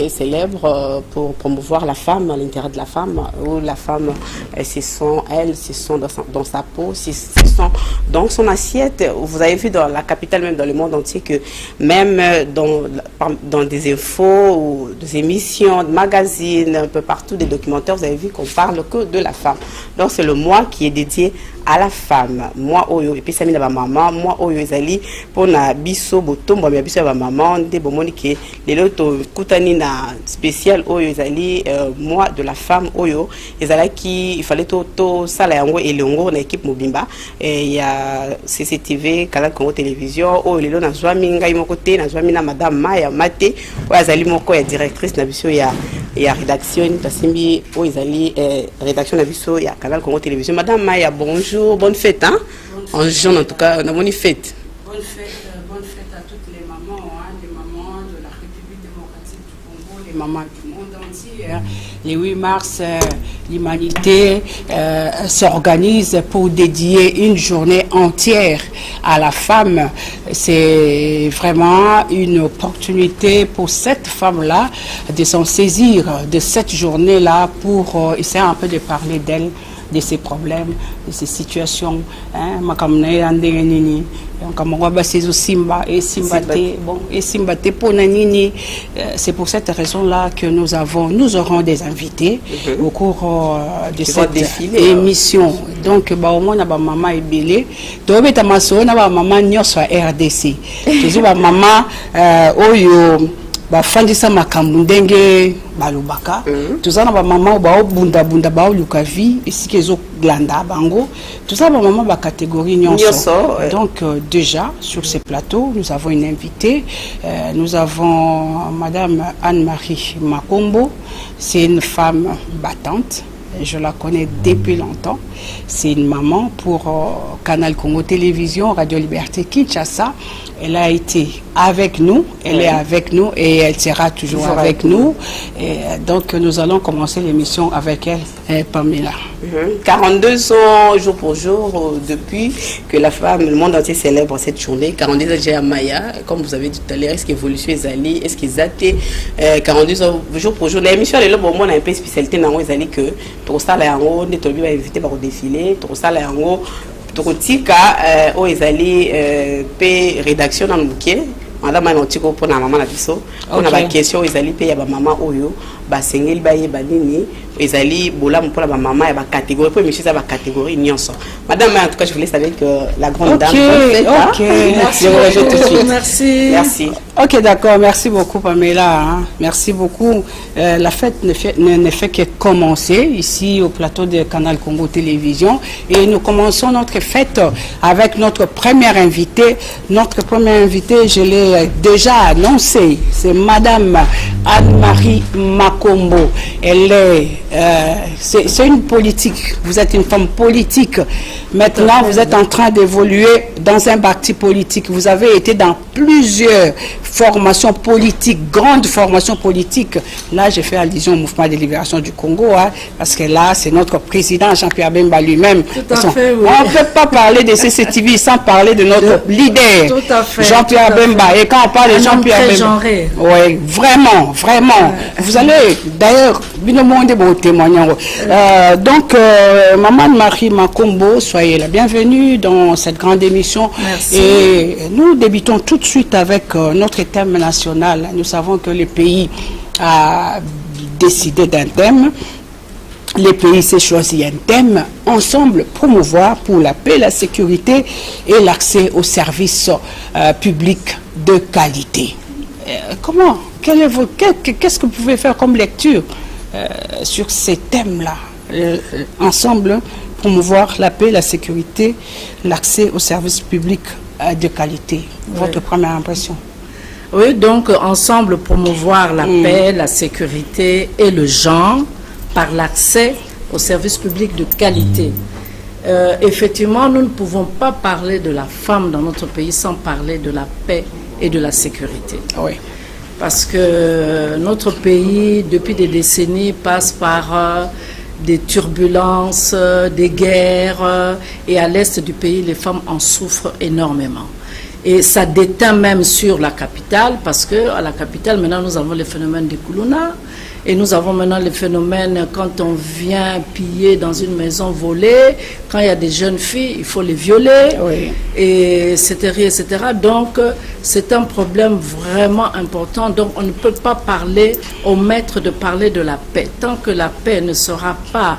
Célèbre pour promouvoir la femme, l'intérêt de la femme, où la femme, se sent dans sa peau, se sent dans son assiette. Vous avez vu dans la capitale, même dans le monde entier, que même dans des infos ou des émissions, des magazines, un peu partout, des documentaires, vous avez vu qu'on parle que de la femme. Donc c'est le mois qui est dédié à la femme. Moi oyo et puis ça mis la maman, moi oyo ezali pour na biso botombo ya biso ya maman de bomoni ke lelo to kutani na spécial oyo ezali mois de la femme oyo ezala ki il fallait to sala yango elongo na équipe mobimba il y a CCTV Canal Congo télévision oyo lelo na zwami ngai moko te na zwami na madame Maya Mate oyo ezali moko ya directrice na biso ya rédaction tasimbi oyo ezali rédaction na biso ya Canal Congo télévision. Madame Maya, bonjour. Bonne fête, hein? En juin, en tout cas, on a bonne fête. Bonne fête à toutes les mamans, hein, les mamans de la République démocratique du Congo, les mamans du monde entier. Hein. Le 8 mars, l'humanité s'organise pour dédier une journée entière à la femme. C'est vraiment une opportunité pour cette femme-là de s'en saisir de cette journée-là pour essayer un peu de parler d'elle, de ses problèmes, de ses situations. C'est pour cette raison-là que nous aurons des invités au cours de cette émission. Donc, au moins, maman est belée. Donc, maman n'y soit RDC. Maman, bafandisa makambo ndenge balobaka tozana ba mama ba bunda ba luka vie esike zo glanda bango tozana ba mama ba catégorie nyonso. Donc déjà sur ce plateau nous avons une invitée, nous avons madame Anne-Marie Makombo. C'est une femme battante. Je la connais depuis longtemps. C'est une maman pour Canal Congo Télévision, Radio Liberté Kinshasa. Elle a été avec nous, elle est avec nous et elle sera toujours avec nous. Et donc nous allons commencer l'émission avec elle, Pamela. 42 ans jour pour jour depuis que la femme, le monde entier célèbre cette journée. 42 ans déjà à Maya, comme vous avez dit tout à l'heure, est-ce qu'évolution est allée, est-ce qu'ils étaient 42 ans jour pour jour. L'émission est là, bon, moi on a un peu spécialité dans les années que tout ça là en haut, on est invité par défiler, tout ça là en haut. Tokotika o ezali pe rédaction dans le bouquet madame anotiko pour na maman na biso on a ba question ezali pe ya ba maman oyo ba sengeli ba ye ba nini ezali bolam pour la maman ya ba catégorie pour monsieur ça ba catégorie nyonso. Madame, en tout cas je vous laisse avec la grande dame. OK. Merci. OK, d'accord, merci beaucoup Pamela, hein. Merci beaucoup. La fête ne fait que commencer ici au plateau de Canal Congo Télévision et nous commençons notre fête avec notre première invitée. Notre première invitée, je l'ai déjà annoncé, c'est madame Anne-Marie Makombo. Elle est c'est une politique. Vous êtes une femme politique. Maintenant, vous êtes en train d'évoluer dans un parti politique. Vous avez été dans plusieurs formations politiques, grandes formations politiques. Là, j'ai fait allusion au mouvement de libération du Congo, hein, parce que là, c'est notre président Jean-Pierre Bemba lui-même. On ne peut pas parler de CCTV sans parler de notre leader, Jean-Pierre Bemba. Et quand on parle de Jean-Pierre Bemba, oui, vraiment, vraiment. Vous allez, d'ailleurs, donc, Maman Marie Makombo, soyez la bienvenue dans cette grande émission. Merci. Et nous débutons tout de suite avec notre thème national. Nous savons que le pays a décidé d'un thème. Le pays s'est choisi un thème, ensemble promouvoir pour la paix, la sécurité et l'accès aux services publics de qualité. Comment? Qu'est-ce que vous pouvez faire comme lecture sur ces thèmes-là? Ensemble, promouvoir la paix, la sécurité, l'accès aux services publics de qualité. Votre première impression? Oui, donc ensemble, promouvoir la paix, la sécurité et le genre par l'accès au service public de qualité. Effectivement, nous ne pouvons pas parler de la femme dans notre pays sans parler de la paix et de la sécurité. Oui. Parce que notre pays, depuis des décennies, passe par des turbulences, des guerres, et à l'est du pays, les femmes en souffrent énormément. Et ça déteint même sur la capitale, parce qu'à la capitale, maintenant, nous avons le phénomène des Koulouna, et nous avons maintenant le phénomène quand on vient piller dans une maison volée, quand il y a des jeunes filles, il faut les violer, oui. et etc. Donc, c'est un problème vraiment important. Donc, on ne peut pas parler, omettre de parler de la paix. Tant que la paix ne sera pas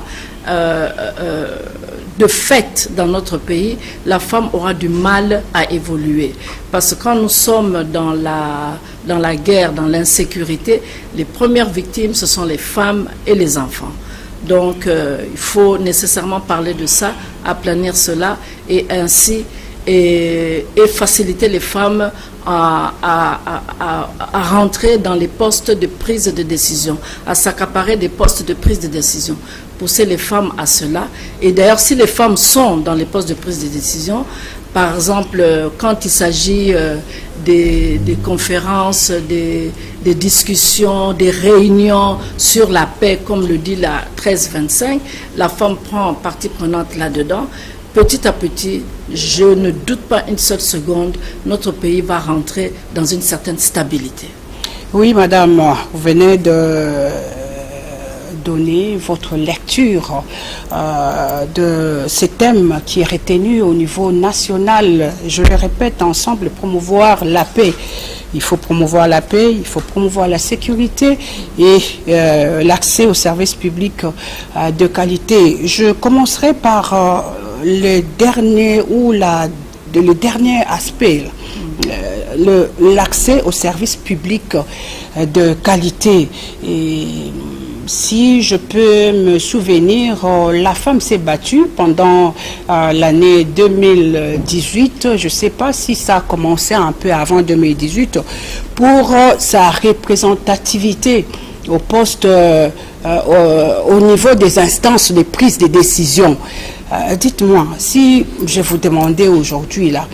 de fait dans notre pays, la femme aura du mal à évoluer. Parce que quand nous sommes dans la guerre, dans l'insécurité, les premières victimes, ce sont les femmes et les enfants. Donc, il faut nécessairement parler de ça, aplanir cela et ainsi et faciliter les femmes à rentrer dans les postes de prise de décision, à s'accaparer des postes de prise de décision. Pousser les femmes à cela. Et d'ailleurs, si les femmes sont dans les postes de prise de décision, par exemple, quand il s'agit des conférences, des discussions, des réunions sur la paix, comme le dit la 1325, la femme prend partie prenante là-dedans. Petit à petit, je ne doute pas une seule seconde, notre pays va rentrer dans une certaine stabilité. Oui, madame, vous venez de donner votre lecture de ce thème qui est retenu au niveau national. Je le répète ensemble, promouvoir la paix. Il faut promouvoir la paix, il faut promouvoir la sécurité et l'accès aux services publics de qualité. Je commencerai par le dernier le dernier aspect, l'accès aux services publics de qualité. Et si je peux me souvenir, la femme s'est battue pendant l'année 2018, je ne sais pas si ça a commencé un peu avant 2018, pour sa représentativité au poste, au niveau des instances de prise de décision. Dites-moi, si je vous demandais aujourd'hui, là,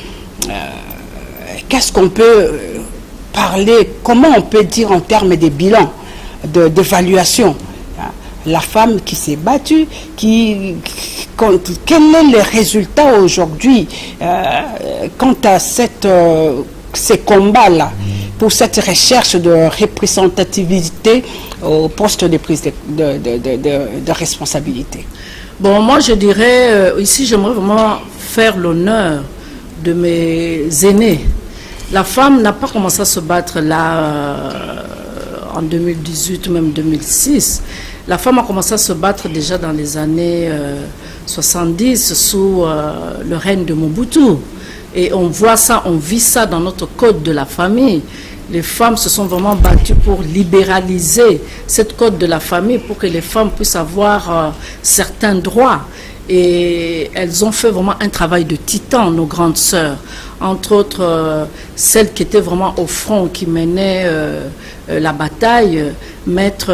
qu'est-ce qu'on peut parler, comment on peut dire en termes de bilan, d'évaluation, la femme qui s'est battue, quel est le résultat aujourd'hui quant à ces combats-là, pour cette recherche de représentativité au poste de prise de responsabilité? Bon, moi je dirais, ici j'aimerais vraiment faire l'honneur de mes aînés. La femme n'a pas commencé à se battre là en 2018 ou même 2006. La femme a commencé à se battre déjà dans les années 70 sous le règne de Mobutu. Et on voit ça, on vit ça dans notre code de la famille. Les femmes se sont vraiment battues pour libéraliser cette code de la famille, pour que les femmes puissent avoir certains droits. Et elles ont fait vraiment un travail de titan, nos grandes sœurs. Entre autres, celle qui était vraiment au front, qui menait la bataille, maître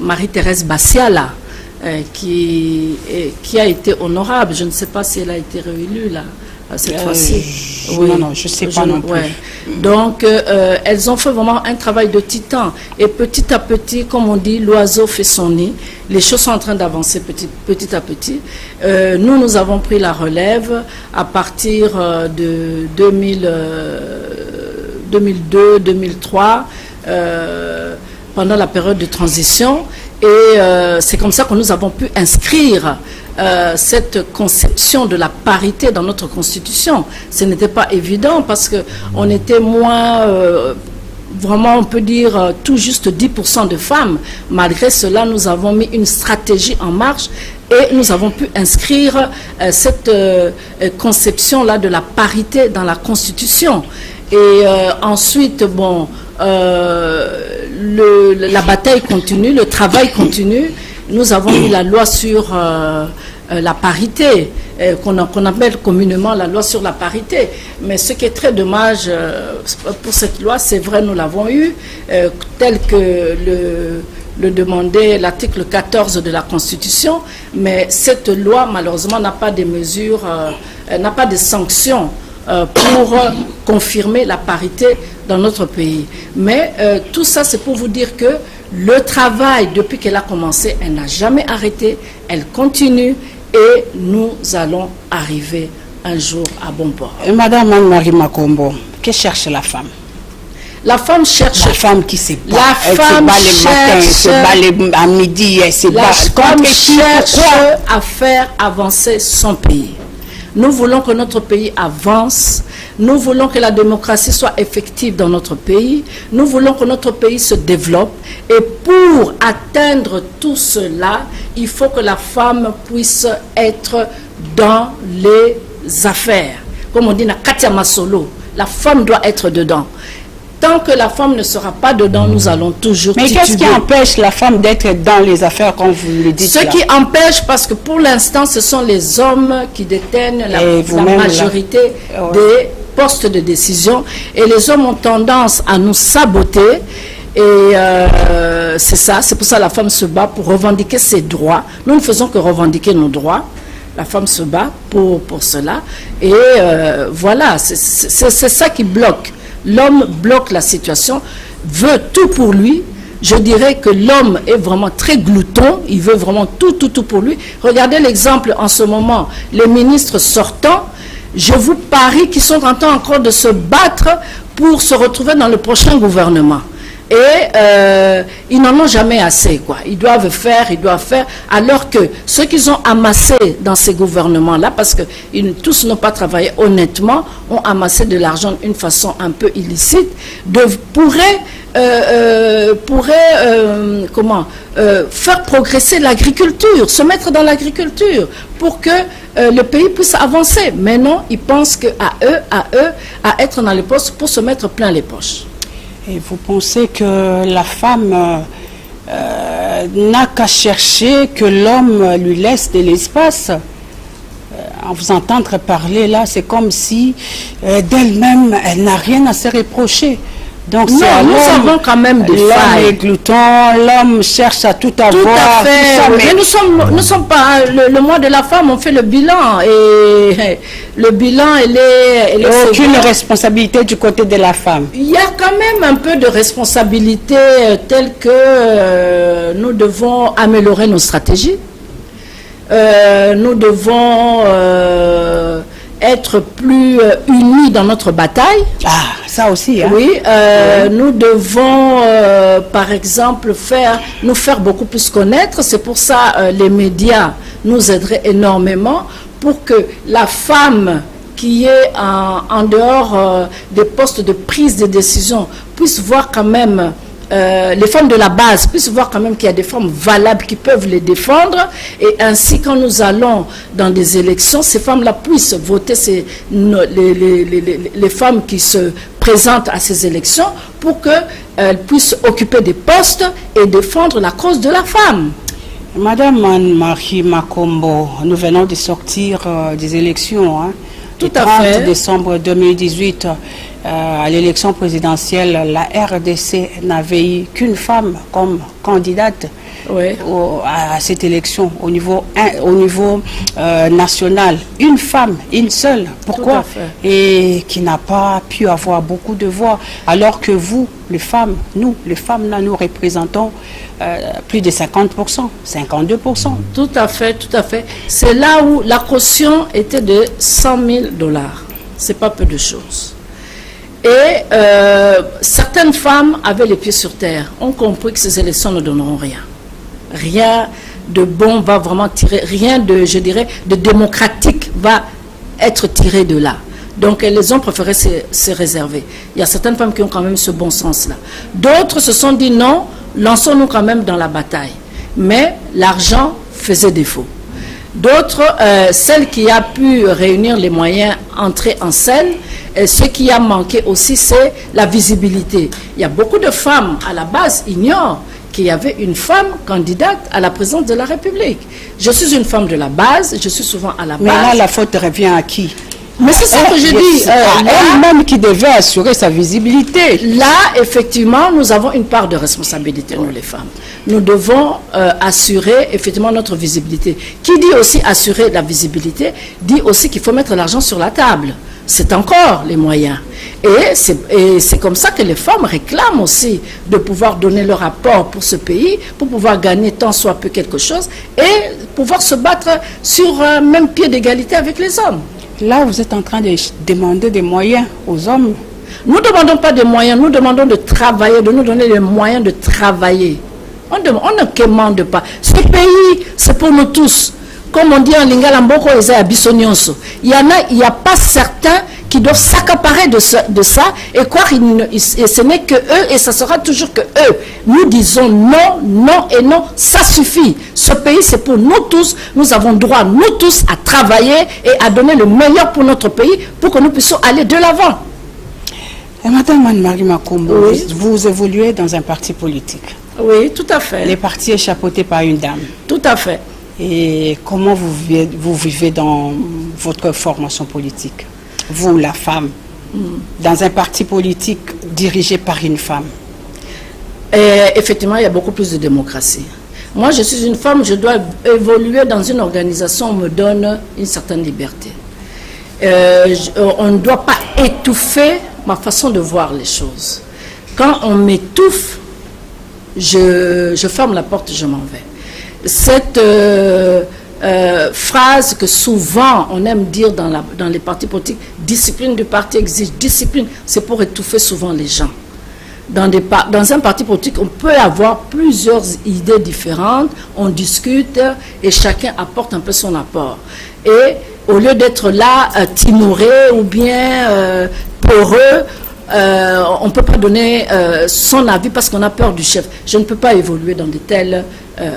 Marie-Thérèse Bassiala, qui a été honorable. Je ne sais pas si elle a été réélue là, cette fois-ci. Oui. Non, je ne sais pas non plus. Ouais. Donc, elles ont fait vraiment un travail de titan. Et petit à petit, comme on dit, l'oiseau fait son nid. Les choses sont en train d'avancer petit à petit. Nous avons pris la relève à partir de 2002-2003, pendant la période de transition. Et c'est comme ça que nous avons pu inscrire cette conception de la parité dans notre constitution. Ce n'était pas évident parce qu'on était moins, vraiment on peut dire tout juste 10% de femmes. Malgré cela, nous avons mis une stratégie en marche et nous avons pu inscrire cette conception-là de la parité dans la constitution. Et ensuite, bon, la bataille continue, le travail continue. Nous avons eu la loi sur la parité, qu'on appelle communément la loi sur la parité. Mais ce qui est très dommage pour cette loi, c'est vrai, nous l'avons eu, tel que le demandait l'article 14 de la Constitution, mais cette loi, malheureusement, n'a pas de mesures, n'a pas de sanctions pour confirmer la parité dans notre pays. Mais tout ça, c'est pour vous dire que le travail, depuis qu'elle a commencé, elle n'a jamais arrêté, elle continue et nous allons arriver un jour à bon port. Et Madame Anne-Marie Makombo, que cherche la femme? La femme cherche... La femme qui se bat. Elle se bat le matin, elle se bat à midi, elle se bat. La femme cherche à faire avancer son pays. Nous voulons que notre pays avance. Nous voulons que la démocratie soit effective dans notre pays. Nous voulons que notre pays se développe. Et pour atteindre tout cela, il faut que la femme puisse être dans les affaires. Comme on dit, Katia Masolo, la femme doit être dedans. Tant que la femme ne sera pas dedans, nous allons toujours tituber. Mais qu'est-ce qui empêche la femme d'être dans les affaires, comme vous le dites? Ce qui empêche, parce que pour l'instant, ce sont les hommes qui détiennent la majorité des postes de décision. Et les hommes ont tendance à nous saboter. Et c'est ça, c'est pour ça que la femme se bat pour revendiquer ses droits. Nous ne faisons que revendiquer nos droits. La femme se bat pour cela. Et voilà, c'est ça qui bloque. L'homme bloque la situation, veut tout pour lui. Je dirais que l'homme est vraiment très glouton, il veut vraiment tout pour lui. Regardez l'exemple en ce moment, les ministres sortants, je vous parie qu'ils sont en train encore de se battre pour se retrouver dans le prochain gouvernement. Et ils n'en ont jamais assez, quoi. Ils doivent faire, alors que ceux qu'ils ont amassés dans ces gouvernements-là, parce que tous n'ont pas travaillé honnêtement, ont amassé de l'argent d'une façon un peu illicite, pourraient faire progresser l'agriculture, se mettre dans l'agriculture, pour que le pays puisse avancer. Mais non, ils pensent qu'à eux, à être dans les postes pour se mettre plein les poches. Et vous pensez que la femme n'a qu'à chercher que l'homme lui laisse de l'espace? En vous entendre parler là, c'est comme si d'elle-même, elle n'a rien à se reprocher. Donc non, nous avons quand même des failles. L'homme est glouton, l'homme cherche à tout avoir. Tout à fait. Tout ça, mais nous sommes pas le mois de la femme, on fait le bilan et le bilan, elle est aucune responsabilité du côté de la femme. Il y a quand même un peu de responsabilité telle que nous devons améliorer nos stratégies. Nous devons être plus unis dans notre bataille. Ah, ça aussi. Hein? Oui, nous devons, par exemple, nous faire beaucoup plus connaître. C'est pour ça les médias nous aideraient énormément pour que la femme qui est en dehors des postes de prise de décision puisse voir quand même les femmes de la base puissent voir quand même qu'il y a des femmes valables qui peuvent les défendre, et ainsi quand nous allons dans des élections, ces femmes-là puissent voter les femmes qui se présentent à ces élections pour qu'elles puissent occuper des postes et défendre la cause de la femme. Madame Anne-Marie Makombo, nous venons de sortir des élections. Hein. Tout le à 30 fait. décembre 2018, à l'élection présidentielle, la RDC n'avait eu qu'une femme comme candidate à cette élection au niveau national. Une femme, une seule. Pourquoi? Et qui n'a pas pu avoir beaucoup de voix. Alors que vous, les femmes, les femmes, là, nous représentons plus de 50%, 52%. Tout à fait, tout à fait. C'est là où la caution était de $100 000. C'est pas peu de choses. Et certaines femmes avaient les pieds sur terre, ont compris que ces élections ne donneront rien. Rien de bon va vraiment tirer, rien de, je dirais, de démocratique va être tiré de là. Donc, elles ont préféré se réserver. Il y a certaines femmes qui ont quand même ce bon sens-là. D'autres se sont dit non, lançons-nous quand même dans la bataille. Mais l'argent faisait défaut. D'autres, celle qui a pu réunir les moyens, entrer en scène, et ce qui a manqué aussi, c'est la visibilité. Il y a beaucoup de femmes, à la base, ignorent qu'il y avait une femme candidate à la présidence de la République. Je suis une femme de la base, je suis souvent à la base. Mais là, la faute revient à qui? Mais c'est ça que je dis. Elle-même qui devait assurer sa visibilité. Là, effectivement, nous avons une part de responsabilité, nous les femmes. Nous devons assurer effectivement notre visibilité. Qui dit aussi assurer la visibilité, dit aussi qu'il faut mettre l'argent sur la table. C'est encore les moyens. Et c'est comme ça que les femmes réclament aussi de pouvoir donner leur apport pour ce pays, pour pouvoir gagner tant soit peu quelque chose et pouvoir se battre sur un même pied d'égalité avec les hommes. Là, vous êtes en train de demander des moyens aux hommes. Nous ne demandons pas des moyens, nous demandons de travailler, de nous donner les moyens de travailler. On ne commande pas. Ce pays, c'est pour nous tous. Comme on dit en lingala mboko eza bisonyonso. Il y a pas certains qui doivent s'accaparer de ça et croire et ce n'est que eux et ça sera toujours que eux. Nous disons non, non et non, ça suffit. Ce pays c'est pour nous tous. Nous avons droit nous tous à travailler et à donner le meilleur pour notre pays pour que nous puissions aller de l'avant. Et Madame Anne-Marie Makombo, oui. Vous évoluez dans un parti politique. Oui, tout à fait. Les partis est chapeauté par une dame. Tout à fait. Et comment vous vivez dans votre formation politique? Vous, la femme, dans un parti politique dirigé par une femme. Effectivement, il y a beaucoup plus de démocratie. Moi, je suis une femme, je dois évoluer dans une organisation, on me donne une certaine liberté. On ne doit pas étouffer ma façon de voir les choses. Quand on m'étouffe, je ferme la porte, je m'en vais. Cette phrase que souvent on aime dire dans les partis politiques, discipline du parti exige discipline, c'est pour étouffer souvent les gens. Dans un parti politique, on peut avoir plusieurs idées différentes, on discute et chacun apporte un peu son apport. Et au lieu d'être là, timoré ou bien peureux, on ne peut pas donner son avis parce qu'on a peur du chef. Je ne peux pas évoluer dans de telles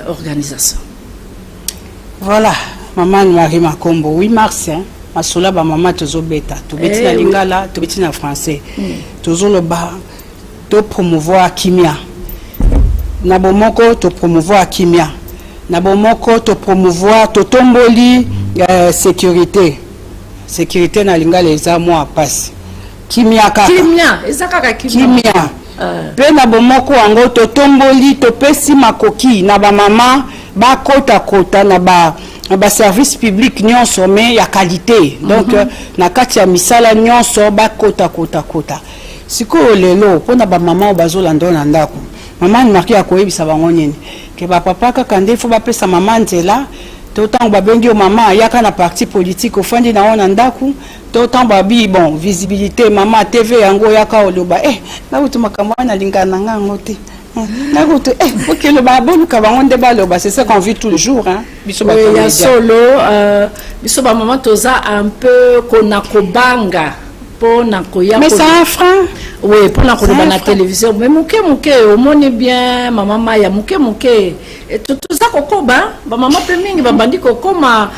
organisations. Voilà, Maman Marie Makombo, 8 mars, Masola ba maman tozo beta, to beti na lingala, to beti na français. Tozo le ba, to promouvoir kimia. Na bomoko to promouvoir kimia. Na bomoko to promouvoir to tomboli sécurité. Sécurité na lingala eza moi passe. Kimia kaka. Kimia, eza kaka kimia. Pe na bomoko ango to tomboli to pesi makoki na ba mama ba kota na ba service public nyonso mais ya qualité. Donc na kati ya misala nyonso ba kota. Siko lelo pona ba mama bazolanda na ndako. Mama ni marqué akoyebisa bango nini. Ke ba papa kaka ndefo ba pesa mama nzela. Totan ba bengi o mama yaka na parti politique ofandi na ona ndaku. Totan ba bi bon visibilité mama TV yango yaka oloba na utu makamwa na lingana ngango te. Ok, le babou c'est ça qu'on vit tous les jours. Hein? Oui, il y a solo. Biso ba maman toza un peu konakobanga. Mais c'est un frein. Oui, pour la télévision. Mais mouké, au monde bien, maman Maya, mouké. Et tout ça, kokoba, maman Peming, bandi kokoma,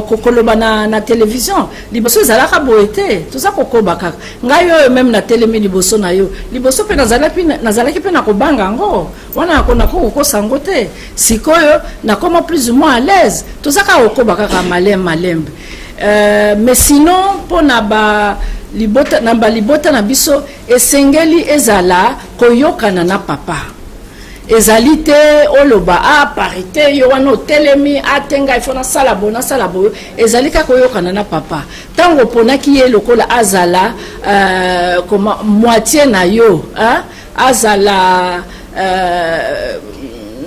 kokoloba na télévision. Liboso zalaka boete, tout ça kokoba kaka. Ngayo même na télé mi liboso na yo. Liboso pe nazalaki pe na kobanga ngo. Wana kona ko sangote. Sikoyo na koma plus ou moins à l'aise. Tout ça ka kokoba kaka malembe. Mais sinon pour na libota na biso esengeli ezala koyokana na papa ezali te oloba parité yo wana telemi atenga ifona salabo ezali ka koyokana na papa tango ponaki ye lokola azala comme moitié na yo azala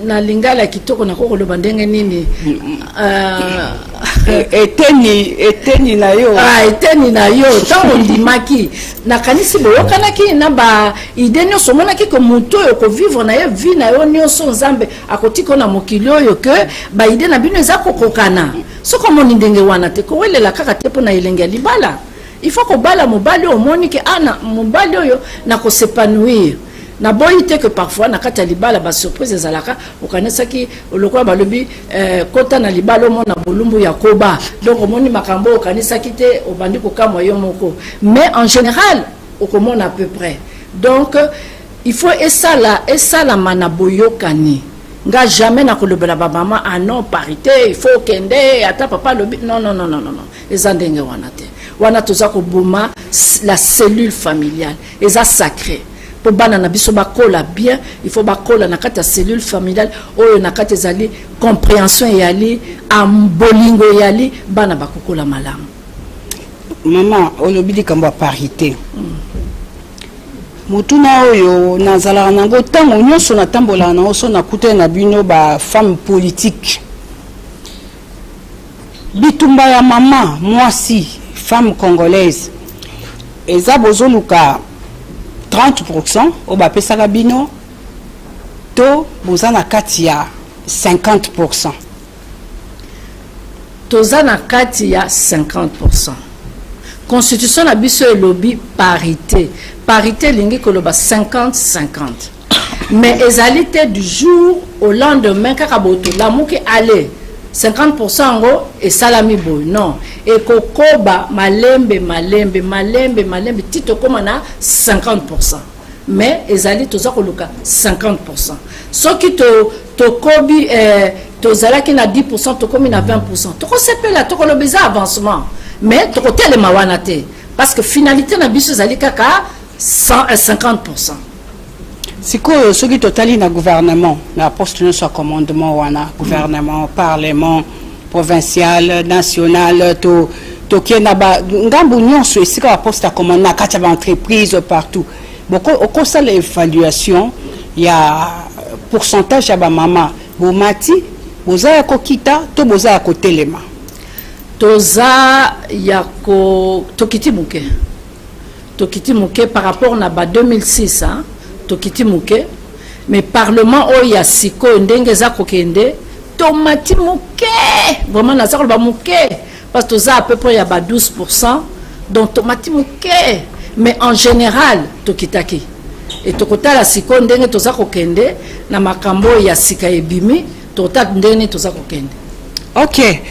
na lingala kitoko na kokoloba ndenge nini eteni na yo eteni na yo tango ndimaki nakanisi boyokanaki na ba ide nyonso monaki ko moto yo ko vivre na ye vie na yo nyonso nzambe akotiko na mokili oyo ke ba ide na bino eza kokokana soko moni ndenge wana te ko welela kaka te po na elenge libala il faut ko bala mobali o moni ke ana mobali oyo na ko s'épanouir na boyite que parfois na kati ya libala ba surprise ezalaka okanesaki lokola balobi kota na libala mona bolumbu ya koba donc omoni makambo okanesaki te obandi kokamwa yo moko mais en général okomona à peu près donc il faut esala mana boyokani nga jamais na kolobela ba mama non parité il faut kende ata papa lobi non ezandenge wana te wana toza ko boma la cellule familiale eza sacré pour bana na biso bakola bien il faut bakola na kati ya cellule familiale oyo na kati ezali compréhension yali ambolingo yali bana bakokola malamu. Maman olobili kambo parité mutuna oyo nazala nango tango nyonso na tambola na oso na kuta na bino ba femme politique bitumba ya mama mwasi femme congolaise eza bozoluka 30% au bapesaka bino to boza na kati ya 50%. Toza na kati ya 50%. Constitution na biso elobi parité. Parité lingi koloba 50-50. Mais ezalité du jour au lendemain kaka boto la muki aller 50% ngo et salami boy non et kokoba malembe tito koma na 50%. Mais ezali toza koluka 50%. Soki to kobi tozala ki na 10% to komi na 20%. To ko sepela to ko lobeza avancement. Mais to ko telema wana te parce que finalité na biso ezali kaka 50%. Siko soki totali na gouvernement na poste no so commandement wana gouvernement parlement provincial national to kiena ba ngambu nyonso esika poste à commandement na kati ba entreprise partout boko okosa l'évaluation ya pourcentage ya ba mama bomati boza ya kokita to boza ya kotelema toza ya ko tokiti muke par rapport na ba 2006 hein tokiti muke mais parlement oya siko ndenge za kokende tomati muke vraiment na zakolo ba muke parce que toza à peu près ya ba 12% donc tomati muke mais en général tokitaki et tokota siko ndenge toza kokende na makambo ya sika ebimi tokota ndenge toza kokende. Ok,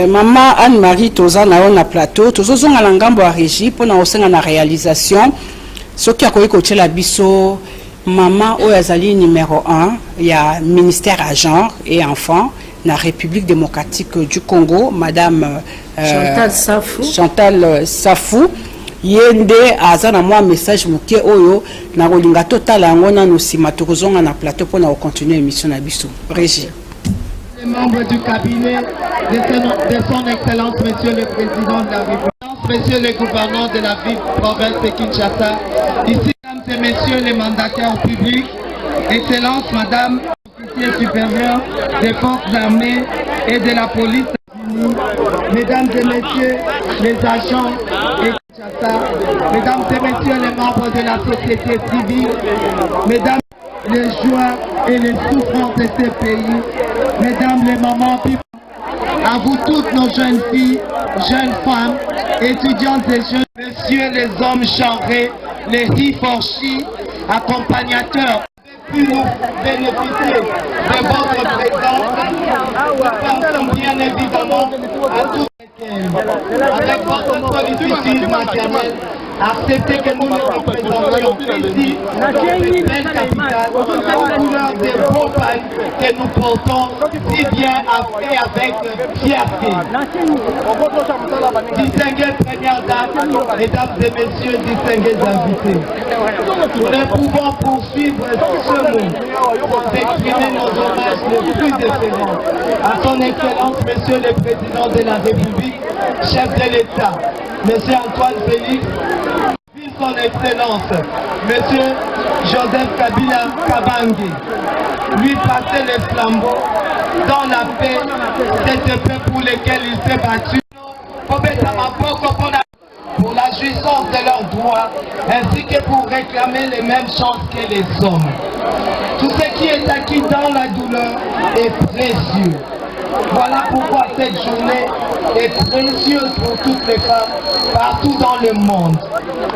maman Anne-Marie toza na on a plateau tozo nga ngambo ya régie pour na osenga na réalisation ce qui a coaché la biso maman Oyazali numéro 1 il y a ministère à genre et enfants la République démocratique du Congo madame Chantal Safou yende azana moi message muke oyo na kolinga total yango na nosima tokozonga na plateau pour na continuer émission na biso régie. Les membres du cabinet de son excellence monsieur le président de la République, monsieur le gouverneur de la ville province de Kinshasa, ici mesdames et messieurs les mandataires publics, excellence madame officier supérieur des forces armées et de la police, mesdames et messieurs les agents et Kinshasa, mesdames et messieurs les membres de la société civile, mesdames les joies et les souffrances de ces pays, mesdames les mamans, à vous toutes nos jeunes filles, jeunes femmes, étudiantes et jeunes, messieurs les hommes genrés, les hiforchis, accompagnateurs, pu nous bénéficier de votre présence. Nous pensons bien évidemment à tous avec votre sollicitude maternelle, acceptez que nous nous représentions ici, dans cette belle capitale, la couleur des beaux pailles que nous portons si bien et avec fierté. Distinguées premières dames, mesdames et messieurs, distingués invités. Nous ne pouvons poursuivre ce mot pour exprimer nos hommages les plus déférents à son excellence, monsieur le président de la République, chef de l'État, monsieur Antoine Félix, son excellence, monsieur Joseph Kabila Kabange, lui passer les flambeaux dans la paix, cette paix pour laquelle il s'est battu, pour la jouissance de leurs droits, ainsi que pour réclamer les mêmes chances que les hommes. Tout ce qui est acquis dans la douleur est précieux. Voilà pourquoi cette journée est précieuse pour toutes les femmes partout dans le monde.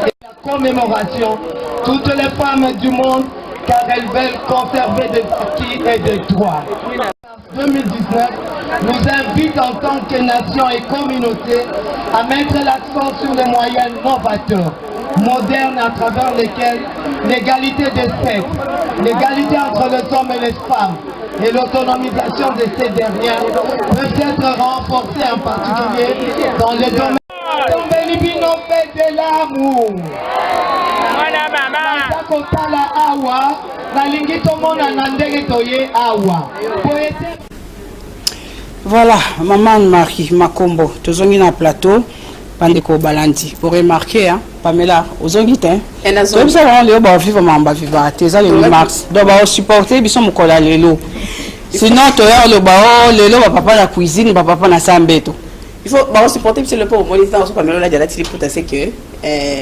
Et la commémoration, toutes les femmes du monde, car elles veulent conserver des acquis et des droits. 2019 nous invite en tant que nation et communauté à mettre l'accent sur les moyens novateurs, modernes à travers lesquels l'égalité des sexes, l'égalité entre les hommes et les femmes et l'autonomisation de ces dernières peuvent être renforcées en particulier dans les domaines Trompe de l'amour. Naza kotala awa. Nalingi tomona na ndenge toye awa. Voilà, maman Marie Makombo, tozongi na plateau, Pandeko Balandi. Pour remarquer, hein, Pamela, ozongi hein. Et na zone. Comme ça, on le vivre mamba vivre. Teza le max. Donc ba supporter biso mukola lelo. Sinon toya le bao lelo ba papa la cuisine, ba papa na sambeto. Il faut ba supporter parce que le pauvre moniteur so Pamela la diala tili pour c'est que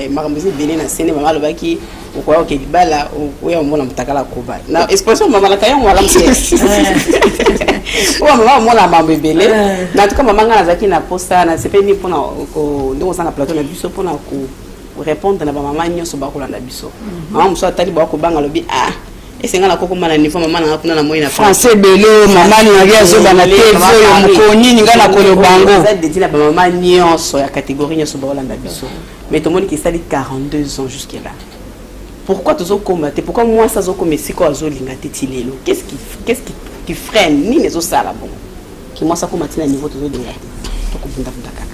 makambozi bene na scène mama lo baki okoya okibala oya omona mutakala koba. Na expression mama la kayo wala mse. Maman mona mambebele na tout cas maman ngana zaki na posta na c'est pas ni pour na ko ndongo sana plateau na biso pour na ko répondre na maman nyoso ba ko landa biso maman muso atali ba ko banga lobi ah esenga na koko mana ni maman na kuna na moi na français belo maman ni ngia zo bana TV yo mukoni ngana ko lo bango ça de dire maman nyoso ya catégorie nyoso ba landa biso mais tout le monde qui sali 42 ans jusqu'à là. Pourquoi tu as combattu? Pourquoi moi ça zo comme si quoi zo linga tetilelo? Qu'est-ce qui freine ni les autres là bon? Qui moi ça combattu à niveau de linga.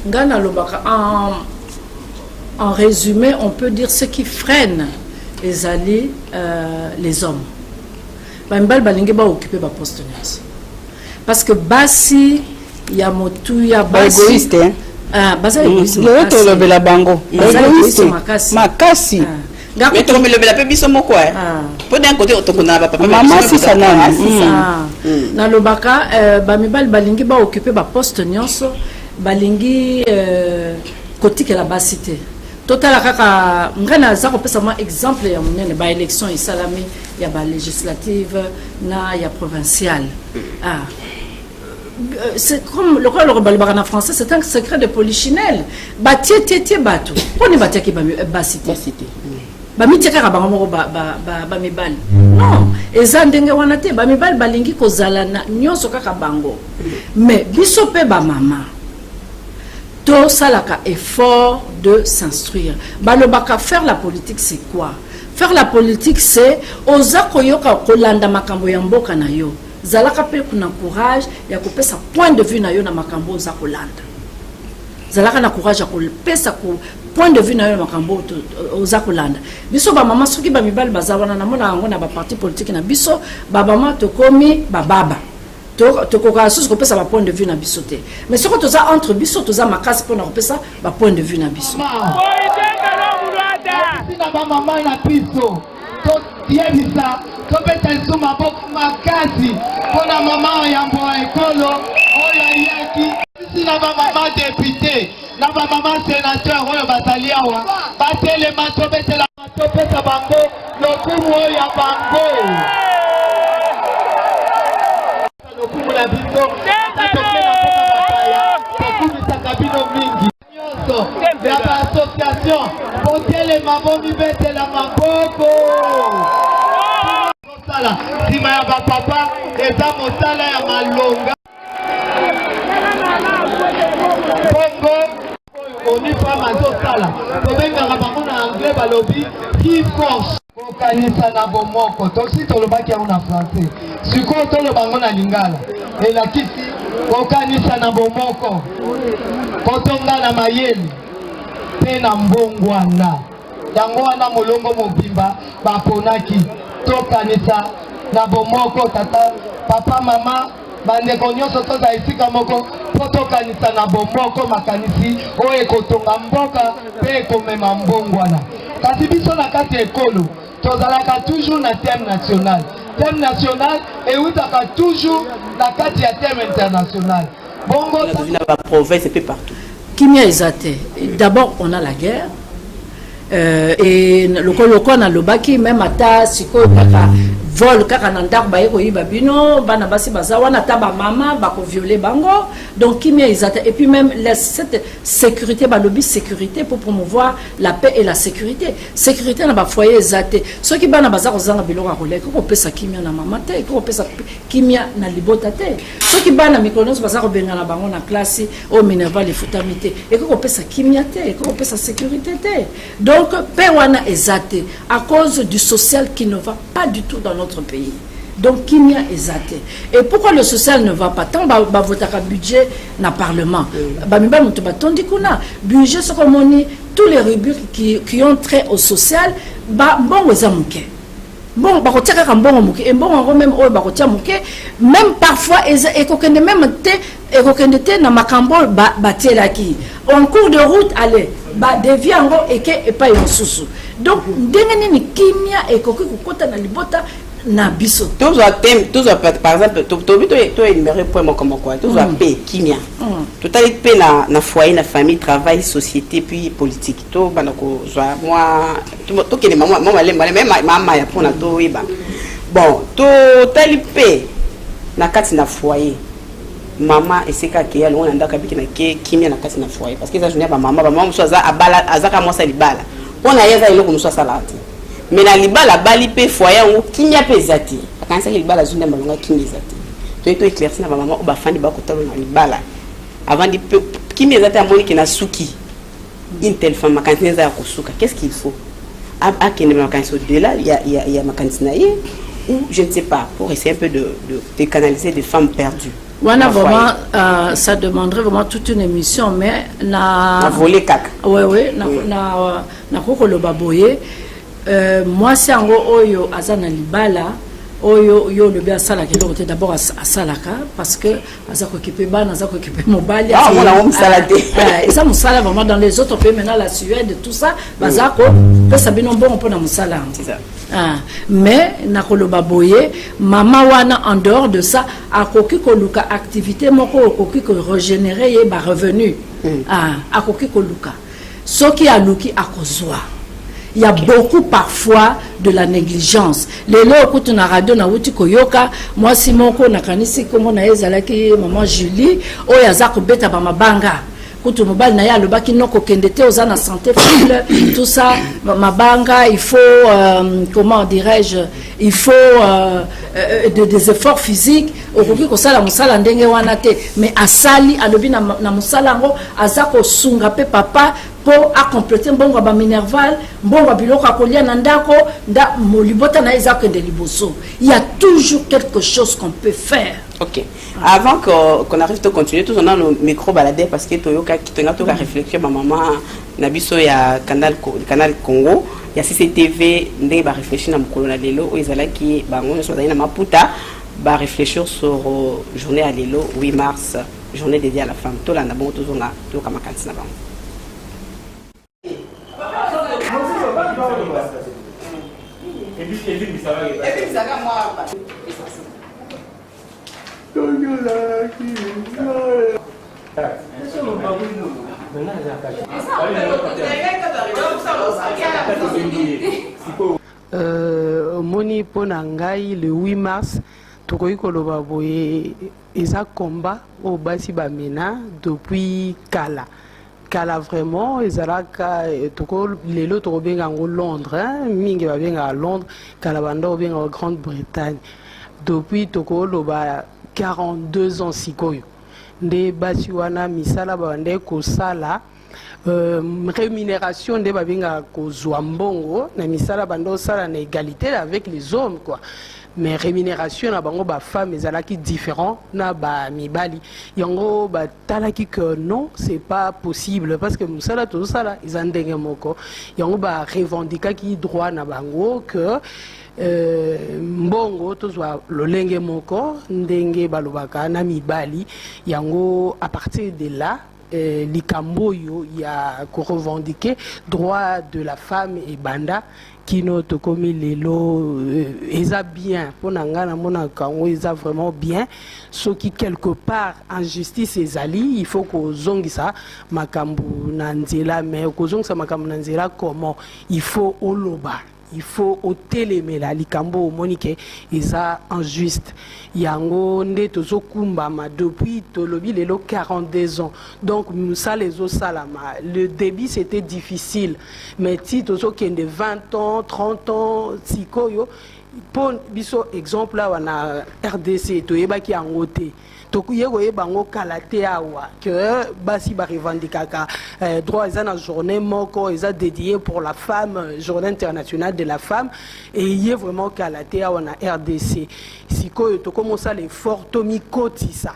Ngana lobaka en résumé, on peut dire ce qui freine les alliés les hommes. Bambal balinge ba occuper ba poste nyas. Parce que basi ya motu ya basi égoïste hein. Ah, basa égoïste. Le to le bela bango. Égoïste makasi. Mais tu me le bela biso moko hein. Pour d'un côté otokona ba papa maman si ça na na lobaka bamibal balingi ba occuper ba poste nyonso balingi kotika la basité. Total kaka ngana za ko pesa moi exemple ya munene ba élection isalami ya ba législative na ya provinciale. Ah. C'est comme le rôle en français, c'est un secret de polichinelle. Bati bateau. On est bati qui basité. Bamiti kaka bango ba mibal. Non, ezandenge wanate ba mibal balingi kozala na nyonso kaka bango. Mais biso pe ba mama. To salaka effort de s'instruire. Balobaka faire la politique c'est quoi? Faire la politique c'est oza koyoka kolanda makambo ya mboka na yo. Zalaka pe kuna courage ya kopesa point de vue na yo na makambo za kolanda. Zalaka na courage ya kopesa point de vue na yo na makambo za kolanda. Biso ba mama soki ba mibali bazawana na mona ngo na ba parti politique na biso ba mama to komi ba baba. To koka sus kopesa ba point de vue na biso te. Mais soko toza entre biso toza makasi pour na kopesa ba point de vue na biso. Na ba mama na biso. To tiemisa to beta nsuma boku makasi pona mama ya mboa ekolo oya yaki na ba mama député na ba mama sénateur oyo batalia wa batele mato betela mato pesa bango lokumu oya bango lokumu la biso tokumisa kabino mingi nyonso ya ba association potele mabomi betela maboko sala sima ya ba papa eza mosala ya malonga bongo oni pa mazosala tobengaka bango na anglais balobi qui force kokanisa na bomoko tosi tolobaki yango na français sikoyo toloba yango na lingala elakisi kokanisa na bomoko kotonga na mayele mpe na mbongwana yango wana molongo mobimba baponaki tokanisa na bomoko tata papa mama bandeko nyonso toza esika moko po tokanisa na bomoko makanisi oyo ekotonga mboka mpe ekomema mbongwana kasi biso na kati ekolo tozalaka toujours na thème national ewutaka toujours na kati ya thème international bongo la province et peu partout kimia ezate d'abord on a la guerre et le na lobaki même ata sikoyo kaka vol kaka na ndako baye koyiba bino bana basi bazawana taba mama bako violer bango donc kimia ezate et puis même cette sécurité balobi sécurité pour promouvoir la paix et la sécurité na ba foyer ezate ceux qui bana bazako zanga biloko akoleka ko pesa kimia na mama te ko pesa kimia na libota te ceux qui bana micronos bazako benga na bango na classe au minerva les futamité et ko pesa kimia te ko pesa sécurité te donc paix wana ezate à cause du social qui ne va pas du tout dans notre pays. Donc, Kimia ezate. Et pourquoi le social ne va pas tant voter un budget na parlement. Bamiba mutuba tondi kuna budget ce comme on tous les rubriques qui ont trait au social, bon, bon, même parfois, en cours de route, allez, devient et pas un sous. Donc, ni kimia et kokota na libota na biso. Tous par exemple, tu énuméré pour moi comme quoi, tous paix, kimia. Totalité paix na foyer, na famille, travail, société, puis politique. Tout banako, moi, tout qui est maman, même maman ya pour na tout iba. Bon, totalité paix na kati na foyer. Maman et c'est quand qui est loin d'anda kabiki na kimia na kati na foyer parce que ça journée ba maman so za abala azaka moi ça libala. On a yeza iloko muso salati. Mais na libala bali pe foyer ngo kimia pe zati. Akanisa libala journée malonga kimia zati. To éclairci na maman o ba fandi ba kotalo na libala. Avant de kimia zati amoni ki na suki. Une telle femme makanisa ya kosuka. Qu'est-ce qu'il faut? A kene makanisa de là il y a makanisa ou je ne sais pas pour essayer un peu de canaliser des femmes perdues. Voilà, vraiment, ça demanderait vraiment toute une émission, mais na volé caca. Oui, na kokolo baboye. Moi, c'est en gros oyo azana libala. Oyo le bien sala qui doit d'abord à salaka parce que azako occupé ban, azako occupé mobile. Ah, on a un saladé. Et ça musala vraiment dans les autres pays maintenant la Suède tout ça, bazako que ça bien bon pour na musala. C'est ça. Mais nakolo baboye mama wana en dehors de ça akoki koluka activité moko akoki ko régénérer ye ba revenu akoki koluka soki aluki akozwa. Il y a beaucoup parfois de la négligence. Les lots écoute na radio na wuti koyoka moi simoko na kanisi comme na ezalaki maman Julie o yazako beta ba mabanga. Kutu mobile na ya le baki noko kendete aux na santé faible tout ça mabanga il faut comment dirais-je il faut des efforts physiques okoki ko sala musala ndenge wana te mais asali alobi na musala ngo azako sunga pe papa pour compléter mbongo ba minerval mbongo biloko akolia na ndako nda molibota na ezako de liboso. Il y a toujours quelque chose qu'on peut faire. Ok. Avant qu'on arrive à continuer, tous on a nos micro baladés parce que Toyoka qui tenga tout à réfléchir ma maman nabiso ya canal Congo, il y a CCTV ndé ba réfléchir na mukolo na lelo o ezala ki bango so na maputa ba réfléchir sur journée à lelo 8 mars, journée dédiée à la femme. To la na bon tous on a to kama kanti na bango. Moni Ponangai le 8 mars tokoki koloba boye eza combat au basi bamena depuis kala vraiment ezalaka toko lelo toko benga ngo Londres mingi ba benga à Londres kala bando benga en Grande-Bretagne depuis toko loba 42 ans sikoyo nde basi wana misala bande ko sala rémunération de babenga ko zwambongo na misala bando sala na égalité avec les hommes quoi. Mais rémunération na bango ba femme ezalaki différent na ba mibali yango ba talaki que non c'est pas possible parce que musala to sala izandenge moko yango ba revendiquer ki droit na bango que mbongo tozwa lolenge moko ndenge balobaka na mibali yango à partir de là likamboyo il y a ko revendiquer droit de la femme et banda kino to komi lelo eza bien pona ngana mona kango eza vraiment bien ce qui quelque part en justice ezali il faut ko zongisa makambu na nzela mais ko zongisa makambu na nzela comment il faut oloba il faut otelemela likambo monique eza injuste yango nde tozo kumbama depuis tolobi lelo 42 ans donc nous ça les salama le début c'était difficile mais si tozo kende 20 ans 30 ans sikoyo pour biso exemple là on a RDC to yeba ki angote tokuye koyeba ngo kalate awa que basi ba revendikaka droit eza na journée moko eza dédié pour la femme, journée internationale de la femme, et il y a vraiment kalate awa na RDC sikoyo to commence l'effort tomi kotisa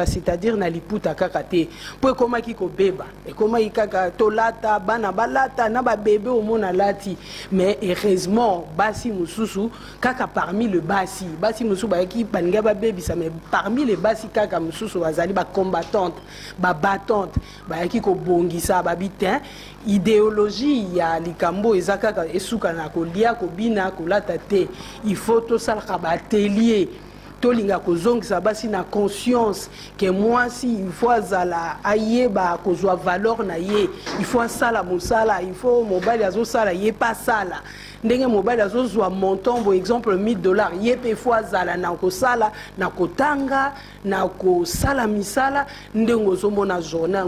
c'est-à-dire na liputa kakate po koma ki ko beba e koma ikaka to lata bana balata na ba bébé au mona lati, mais heureusement basi mususu kaka parmi le basi mususu ba ki banga ba baby ça, mais parmi les basi kaka mususu bazali ba combattante ba battante ba ki ko bongisa ba bitin idéologie ya likambo ezakaka esuka na kolia ko bina ko lata te, il faut to salaka ba atelier tolinga kozongisa basi na conscience que moi si il faut azala ayeba kozwa valeur na ye, il faut sala musala, il faut mobile azo sala ye pas sala ndenge mobile azo zwa montant par exemple $1000 ye pe faut azala na kosala na kotanga na kosala misala ndenge ozomona journée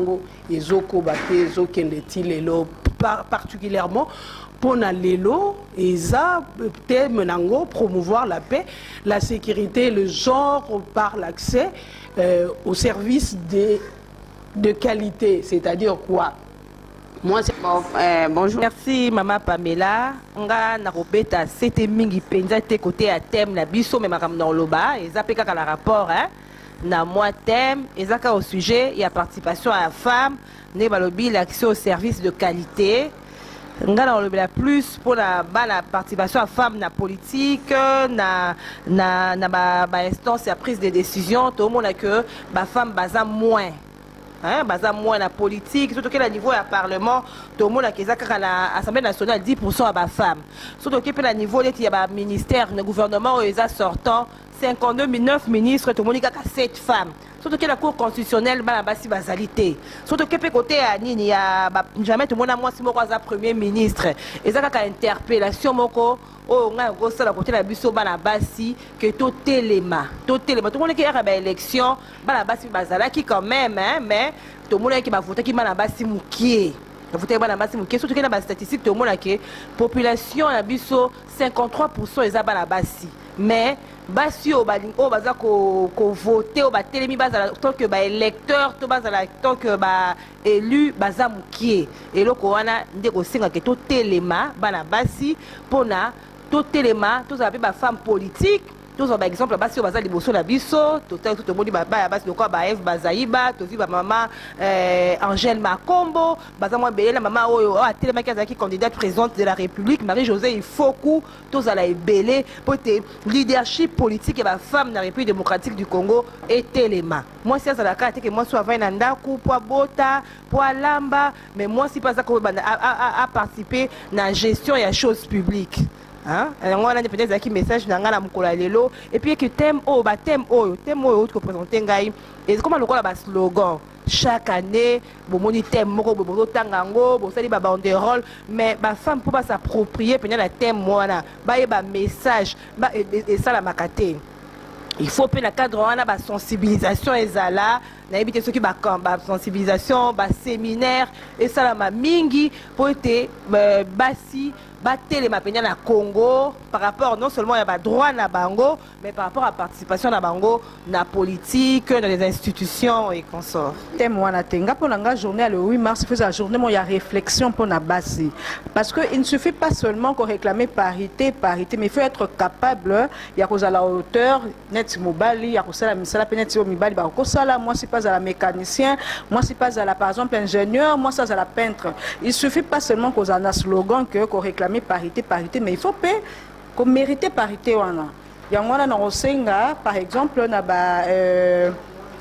ezoko bate ezokende ti lelo particulièrement pour lelo eza thème nango promouvoir la paix, la sécurité, le genre par l'accès aux services de qualité, c'est-à-dire quoi? Moi c'est bonjour. Merci Maman Pamela. Nga na robeta c'était mingi penza te côté à thème na biso mais makam dans loba et ça peka la rapport hein na moi thème et ça au sujet il y a participation à la femme né balobi l'accès aux services de qualité. Nga na lobela plus pour la participation à femme na politique na ba instance ya prise de décision tout le monde a que ba femme baza moins hein baza moins na politique surtout que à niveau ya parlement tout le monde a que ça na assemblée nationale 10% à ba femme surtout que à niveau il y a ba ministère le gouvernement où ils a sortant 59 ministres tout le monde a 7 femmes. Surtout que la Cour constitutionnelle ba basi basalité. Surtout que côté à nini ya jamais tout le monde a moi si moko za premier ministre. Et ça ka interpellation moko o nga go sala côté la biso ba basi que tout téléma. Tout le monde qui a ba élection ba basi bazalaki quand même hein mais tout le monde qui va voter qui ba basi mukie. Voter ba basi mukie surtout que na ba statistique tout le monde que population la biso 53% eza ba basi. Mais basi o baza ko voter o ba telemi baza tant que ba électeur to baza tant que ba élu baza mukie et loko wana ndeko singa ke to telema bana basi pona to telema to za ba femme politique tous par exemple basi o baza liboso na biso tout le monde ba basi de quoi ba Eve Bazaiba to vi ba maman Angèle Makombo baza moi belle maman oyo a telema qui candidate présidente de la République Marie-Josée Ifoku tous à la ebele pour te leadership politique et ba femme na République démocratique du Congo et telema moi c'est ça la carte que moi soit va na ndaku po bota po lamba mais moi si pas ça ko a participer na gestion et à choses publiques. Hein on a peut-être qui message na ngala mukola lelo et puis que thème oyo que présenter ngai et comment le la slogan chaque année bomoni thème moko bobo tangango bo sali ba banderole mais ba femme pour pas s'approprier pendant la thème wana ba message ba et ça la makate il faut pe na cadre wana ba sensibilisation ezala na éviter ceux qui ba sensibilisation ba séminaire et ça la mingi pour être basi battre ma peine na Congo par rapport non seulement à droit na bango mais par rapport à participation na bango na politique dans les institutions et consorts. Thème wana tenga pour la journée le 8 mars faisait la journée il y a réflexion pour na base parce que il ne suffit pas seulement qu'on réclamer parité mais il faut être capable il y a cause à la hauteur net mobile il y a cause à la misala peut-être au mobile ba ko sala moi c'est pas à la mécanicien moi c'est pas à la par exemple ingénieur moi ça à la peintre il suffit pas seulement qu'on a un slogan que qu'on réclame parité mais il faut pas qu'on mérite parité wana yangwana na osenga par exemple na ba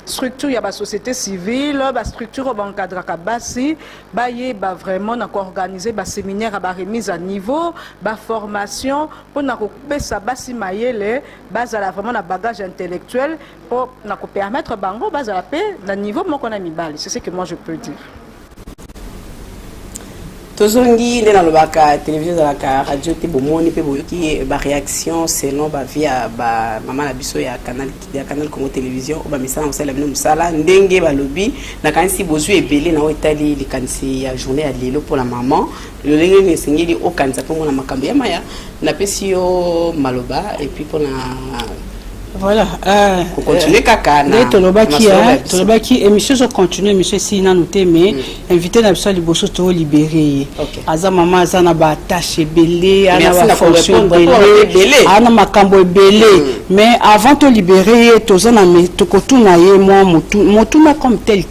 structure ya ba société civile ba structure ba encadre ka basi ba yeba vraiment na ko organiser ba séminaire ba remise à niveau ba formation pour na ko pesa basi mayele bazala vraiment na bagage intellectuel pour na ko permettre bango bazala pe na niveau moko na mibali c'est ce que moi je peux dire. tozongi nde na lobaka télévision za la radio te bomoni pe boyoki ba réaction selon ba via ba mama na biso ya canal Congo télévision ba misala musala bino musala ndenge ba lobi na kanisi bozu ebele na otali likanisi ya journée ya lelo pour la maman le lenge ne singeli o kanisa pour na makambo ya maya na pesi yo maloba et puis pour na voilà continuer kaka na tolobaki émission so continuer monsieur sina noté mais invité na biso liboso to libérer aza mama aza na ba tâche belé ana ba fonction belé ana makambo belé mais avant de libérer tozana mais to kotuna ye moi motuna comme tel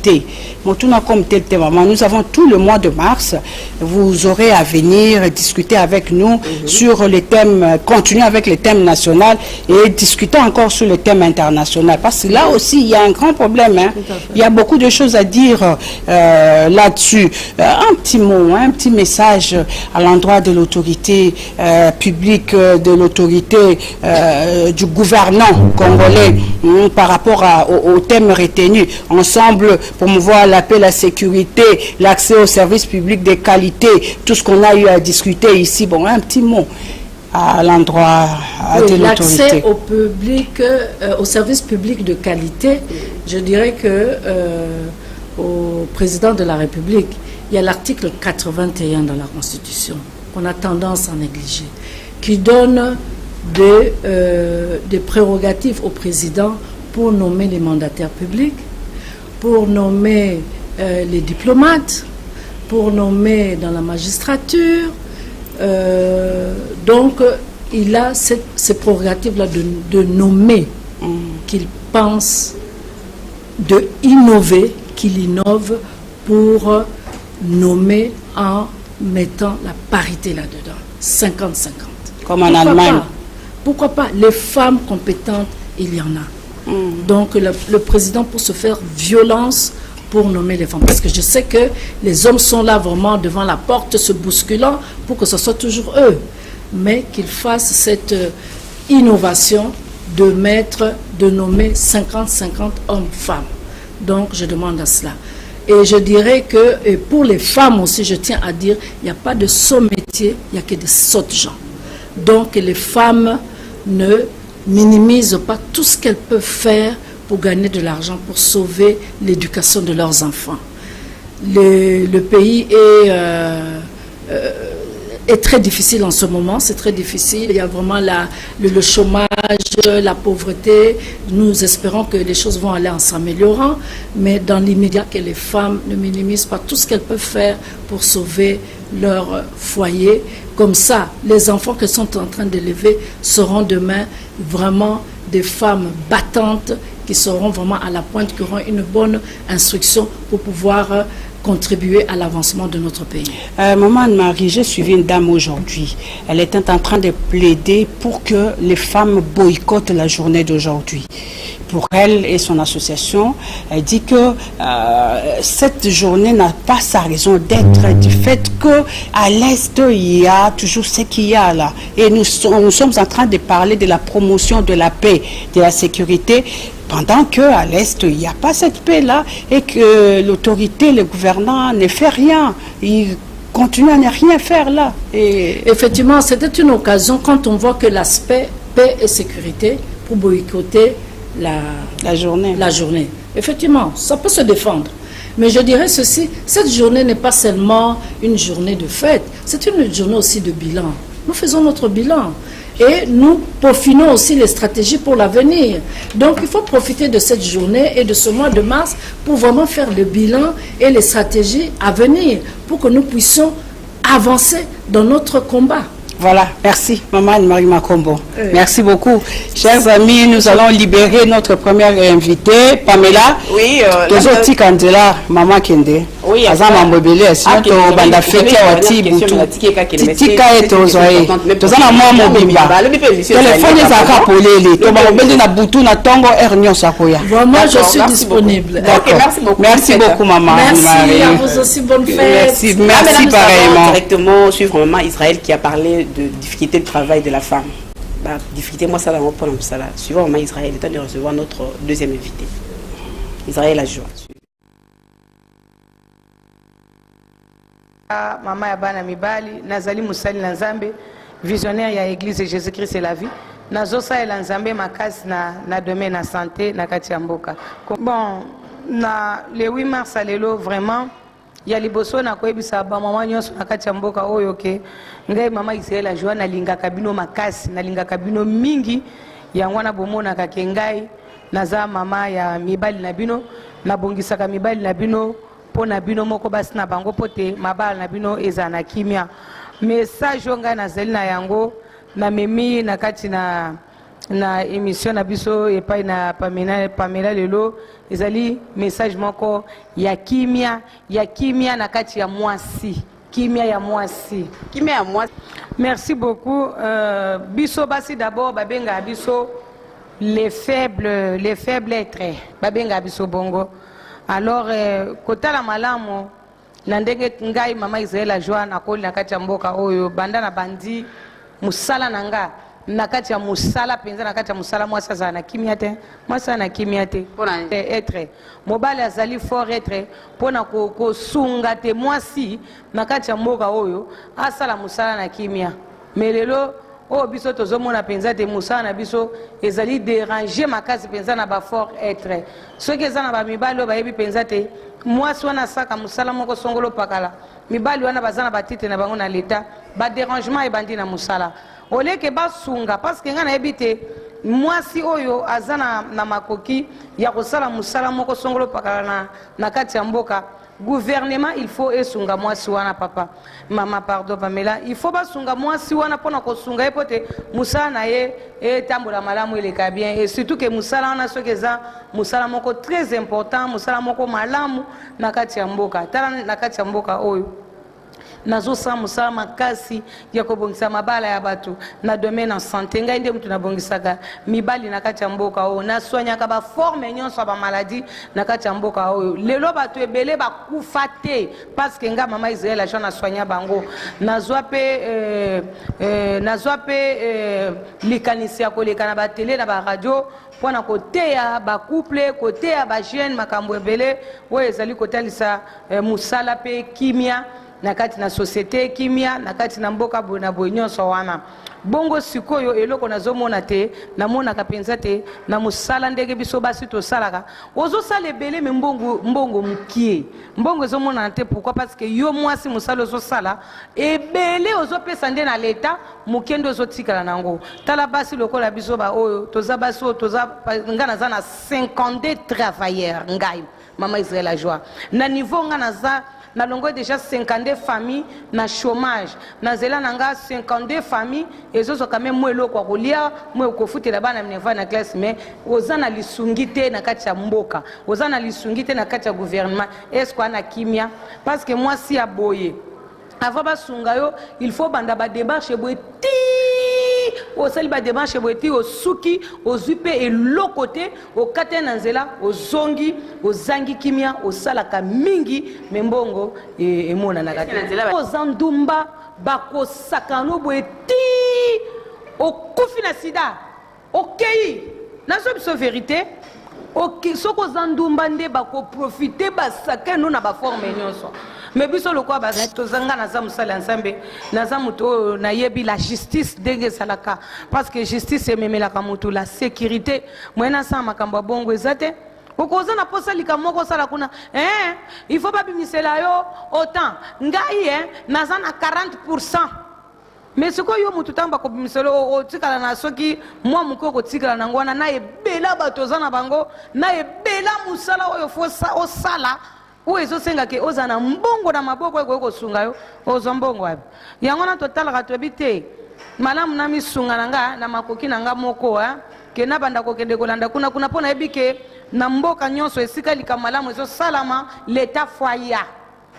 maman nous avons tout le mois de mars vous aurez à venir discuter avec nous sur les thèmes continuer avec les thèmes nationaux et discuter encore sur le thème international parce que là aussi il y a un grand problème il y a beaucoup de choses à dire là-dessus un petit mot un petit message à l'endroit de l'autorité publique de l'autorité du gouvernant congolais par rapport au thème retenu ensemble promouvoir la paix, la sécurité, l'accès aux services publics de qualité, tout ce qu'on a eu à discuter ici, bon un petit mot à l'endroit de l'autorité. L'accès au public, aux services publics de qualité, je dirais que au président de la République, il y a l'article 81 dans la Constitution, qu'on a tendance à négliger, qui donne des prérogatives au président pour nommer les mandataires publics, pour nommer les diplomates, pour nommer dans la magistrature. Donc, il a ces prérogatives-là de nommer, qu'il pense, de innover, qu'il innove pour nommer en mettant la parité là-dedans, 50-50. Comme en Allemagne. Pourquoi pas? Les femmes compétentes, il y en a. Donc, le président, pour se faire violence, pour nommer les femmes. Parce que je sais que les hommes sont là vraiment devant la porte, se bousculant, pour que ce soit toujours eux. Mais qu'ils fassent cette innovation de nommer 50-50 hommes-femmes. Donc, je demande à cela. Et je dirais que pour les femmes aussi, je tiens à dire, il n'y a pas de sot métier, il n'y a que des sottes gens. Donc, les femmes ne minimisent pas tout ce qu'elles peuvent faire pour gagner de l'argent, pour sauver l'éducation de leurs enfants. Le pays est très difficile en ce moment, c'est très difficile. Il y a vraiment le chômage, la pauvreté. Nous espérons que les choses vont aller en s'améliorant, mais dans l'immédiat, que les femmes ne minimisent pas tout ce qu'elles peuvent faire pour sauver leur foyer. Comme ça, les enfants qu'elles sont en train d'élever seront demain vraiment des femmes battantes qui seront vraiment à la pointe, qui auront une bonne instruction pour pouvoir contribuer à l'avancement de notre pays. Maman Anne-Marie, j'ai suivi une dame aujourd'hui. Elle était en train de plaider pour que les femmes boycottent la journée d'aujourd'hui. Pour elle et son association, elle dit que cette journée n'a pas sa raison d'être du fait qu'à l'Est, il y a toujours ce qu'il y a là. Et nous sommes en train de parler de la promotion de la paix, de la sécurité, pendant qu'à l'Est, il n'y a pas cette paix-là et que l'autorité, le gouvernement ne fait rien. Il continue à ne rien faire là. Et effectivement, c'était une occasion quand on voit que l'aspect paix et sécurité pour boycotter la journée. Effectivement, ça peut se défendre. Mais je dirais ceci, cette journée n'est pas seulement une journée de fête, c'est une journée aussi de bilan. Nous faisons notre bilan. Et nous peaufinons aussi les stratégies pour l'avenir. Donc, il faut profiter de cette journée et de ce mois de mars pour vraiment faire le bilan et les stratégies à venir pour que nous puissions avancer dans notre combat. Voilà, merci Maman Anne-Marie Makombo. Merci beaucoup. Chers amis, nous allons libérer notre première invitée, Pamela. Oui, Tozoti Kandela, Maman Kende. Oui, Azama Mbobele, sinon banda fete wati butu. Titika et tozoe. Tozana mwa mobimba. Téléphone ezaka polele. Toba mbele na butu na tongo ernyo sakoya. Vraiment, je suis disponible. D'accord. Merci beaucoup. Merci beaucoup Maman. Merci à vous aussi, bonne fête. Merci pareillement. Directement suivre Maman Israël qui a parlé de difficulté de travail de la femme. Difficulté, moi ça va reprendre ça là. Suivant Maman Israël, le temps de recevoir notre deuxième invité. Israël a joie. Mama ya bana mibali nazali musali na Nzambe visionnaire ya église Jésus-Christ et la vie nazosa ela Nzambe makasi na domaine na santé na kati ya mboka. Bon na le 8 mars lelo vraiment ya liboso na koyebisa ba mama nyonso na kati ya mboka oyo ke ngai mama Israël a joa na linga kabino makasi na linga kabino mingi yango na bomona ka ke ngai naza mama ya mibali na bino na bongisaka mibali na bino pona bino moko basi na bango pote mabala na bino eza na kimia message ngai nazali na yango na memi na kati na émission na biso epai na Pamela lelo ezali message moko ya kimia na kati ya mwasi kimia ya mwasi. Merci beaucoup biso basi d'abord babenga biso les faibles êtres babenga biso bongo. Alors kotala malamu na ndenge ngai mama Israël a joa na koli na kati ya mboka oyo banda na bandi musala nanga na kati ya musala penza na kati ya musala mwasi azala na kimia te mwasi na kimia te être mobali azali fort être pona ko sunga te mwasi na kati ya mboka oyo asala musala na kimia melelo o biso tozomona penza te musala na biso ezali déranger makasi penza na ba fort être soki eza na ba mibali bayebi penza te mwasi wana saka musala moko songolo pakala mibali wana bazana batite na bango na leta ba dérangement ebandi na musala oleke basunga parce que nga na ebite mwasi oyo azana na makoki ya kosala musala moko songolo pakala na kati ya mboka gouvernement il faut esunga mwasi wana papa mama pardon Pamela il faut basunga mwasi wana pona kosunga epote musala na ye etambola malamu eleka bien et surtout que musala wana soki eza musala moko très important musala moko malamu na kati ya mboka tala na kati ya mboka oyo nazosa musala makasi ya kobongisa mabala ya bato na domaine en santé ngai nde mutu nabongisaka mibali na kati ya mboka oyo naswanyaka baforme nyonso ba maladie na kati ya mboka oyo lelo bato ebele bakufa te parce que nga mama Israël aja naswanya bango nazwa pe likanisi ya koleka na batele na baradio pona koteya bakouple koteya bajeune makambo ebele oyo ezali kotalisa musala pe kimia na kati na société kimia na kati na mboka bona nyonso wana bongo sikoyo eloko nazomona te namona kapenza te na musala ndenge biso basi to salaka ozo sala ebele me mbongo mukie mbongo ezomona te pourquoi parce que yo mwasi musala ozo sala ebele ozo pesa nde na leta mukendo ozo tikala nango tala basi lokola biso ba oyo toza basi oyo toza ngana za na 52 travailleurs ngai mama Israël a joie na niveau ngana za na longo déjà 52 familles na chômage na zela nanga 52 familles ezozo quand même mwelo kwa kolia mwe kofutela bana mneva na classe mais ozana lisungite na kati ya mboka ozana lisungite na kati ya gouvernement est-ce qu'on a kimia parce que moi si aboye avant basunga yo il faut banda ba démarche boeti au sali ba démarche boeti au suki au zupe et l'autre côté au katenanzela au zongi au zangi kimia au salaka mingi membongo et mona na katenanzela au zandumba bako sakano boeti au kufina sida okei na so vérité ok soko zandumba nde bako profiter basaka no na ba forme nyonso mais biso lokwa ba tozanga na za musala ensemble na za muto na yebi la justice denge salaka parce que justice ememela ka muto la sécurité mwena sa makambo bongo ezate okoza na posa likamoko sala kuna il faut pas bimisela yo autant ngai naza na 40%. Mais ce que yo mutu tamba ko bimiselo o tikala na soki mwa mukoko tikala na ngwana na ebela batoza na bango na ebela musala oyo fosa o sala o ezosenga ke ozana mbongo na maboko eko sunga yo ozo mbongo abi yango na total ka tobite malamu na misunga nanga na makoki nanga moko ke na banda ko kende kolanda kuna pona ebike na mboka nyonso esika likamalamu ezo salama l'état foyer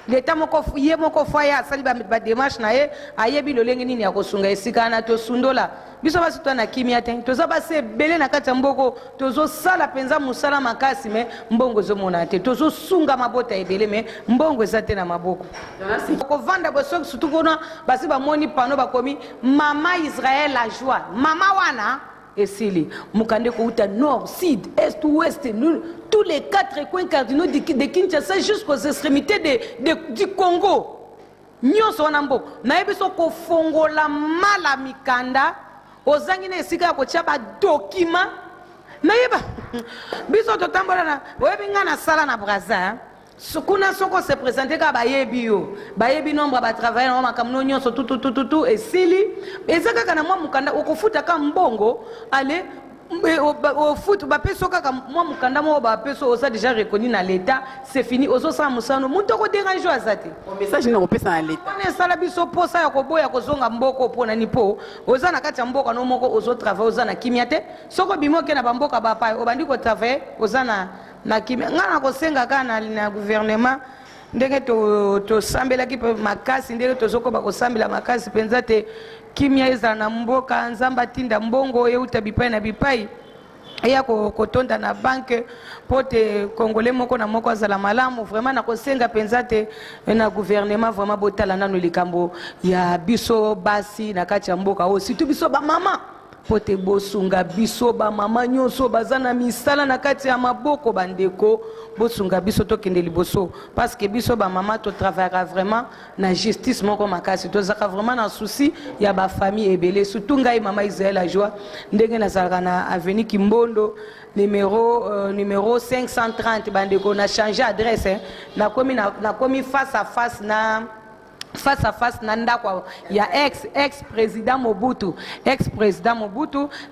l'État moko foya sali ba démarche na ye ayebi lolenge nini ya kosunga esika na to sundola biso basi to na kimia te toza basi belé na kati mboko tozo sala penza musala makasi me mbongo zo mona te tozo sunga mabota ebele me mbongo ezate na maboko ko vanda boso surtout kona basi ba moni pano ba komi mama Israël la joie mama wana esili mukande ko uta nord sud est ouest tous les 4 coins cardinaux de Kinshasa jusqu'aux extrémités du Congo nyonso wana mboka nayebi so kofongola mala mikanda ozangi na esika ya kotia badokima nayeba biso totambola na oyebi nga na sala na braza kuna soko se présenter ka bayebi yo bayebi nombre ba travailler na makamno nyonso tutututu esili ezaka kana mwa mukanda okofuta ka mbongo ale au foot ba peso kaka moi mukanda mo ba peso osa déjà reconnu na l'état c'est fini ozo sa musano muto ko déranger azate o message na kopesa na l'état on sala biso posa ya koboya kozonga mboko pona ni po oza na kati ya mboka no moko ozo travailler oza na kimia te soko bimoke na bamboka ba pa obandi ko travailler oza na kimia ngana ko senga kana na gouvernement ndenge to sambela ki makasi ndenge tozoko ba ko sambela makasi penza te kimia eza na mboka nzamba tinda mbongo yeuta bipai na bipai eya kotonda na banque pote congolais moko na moko azala malamu vraiment na kosenga penza te na gouvernement vraiment botala nano likambo ya biso basi na kati ya mboka aussi tu biso ba mama pote bosunga biso ba mama nyonso bazana misala na kati ya maboko bandeko bosunga biso tokende liboso parce que biso ba mama to travaillera vraiment na justice moko makasi to zaka vraiment na souci ya ba famille ebele surtout ngai mama Israël a joie ndenge na zalaka na avenue Kimbondo numéro 530 bandeko na changer adresse na komi face à face na ndako ya ex-président Mobutu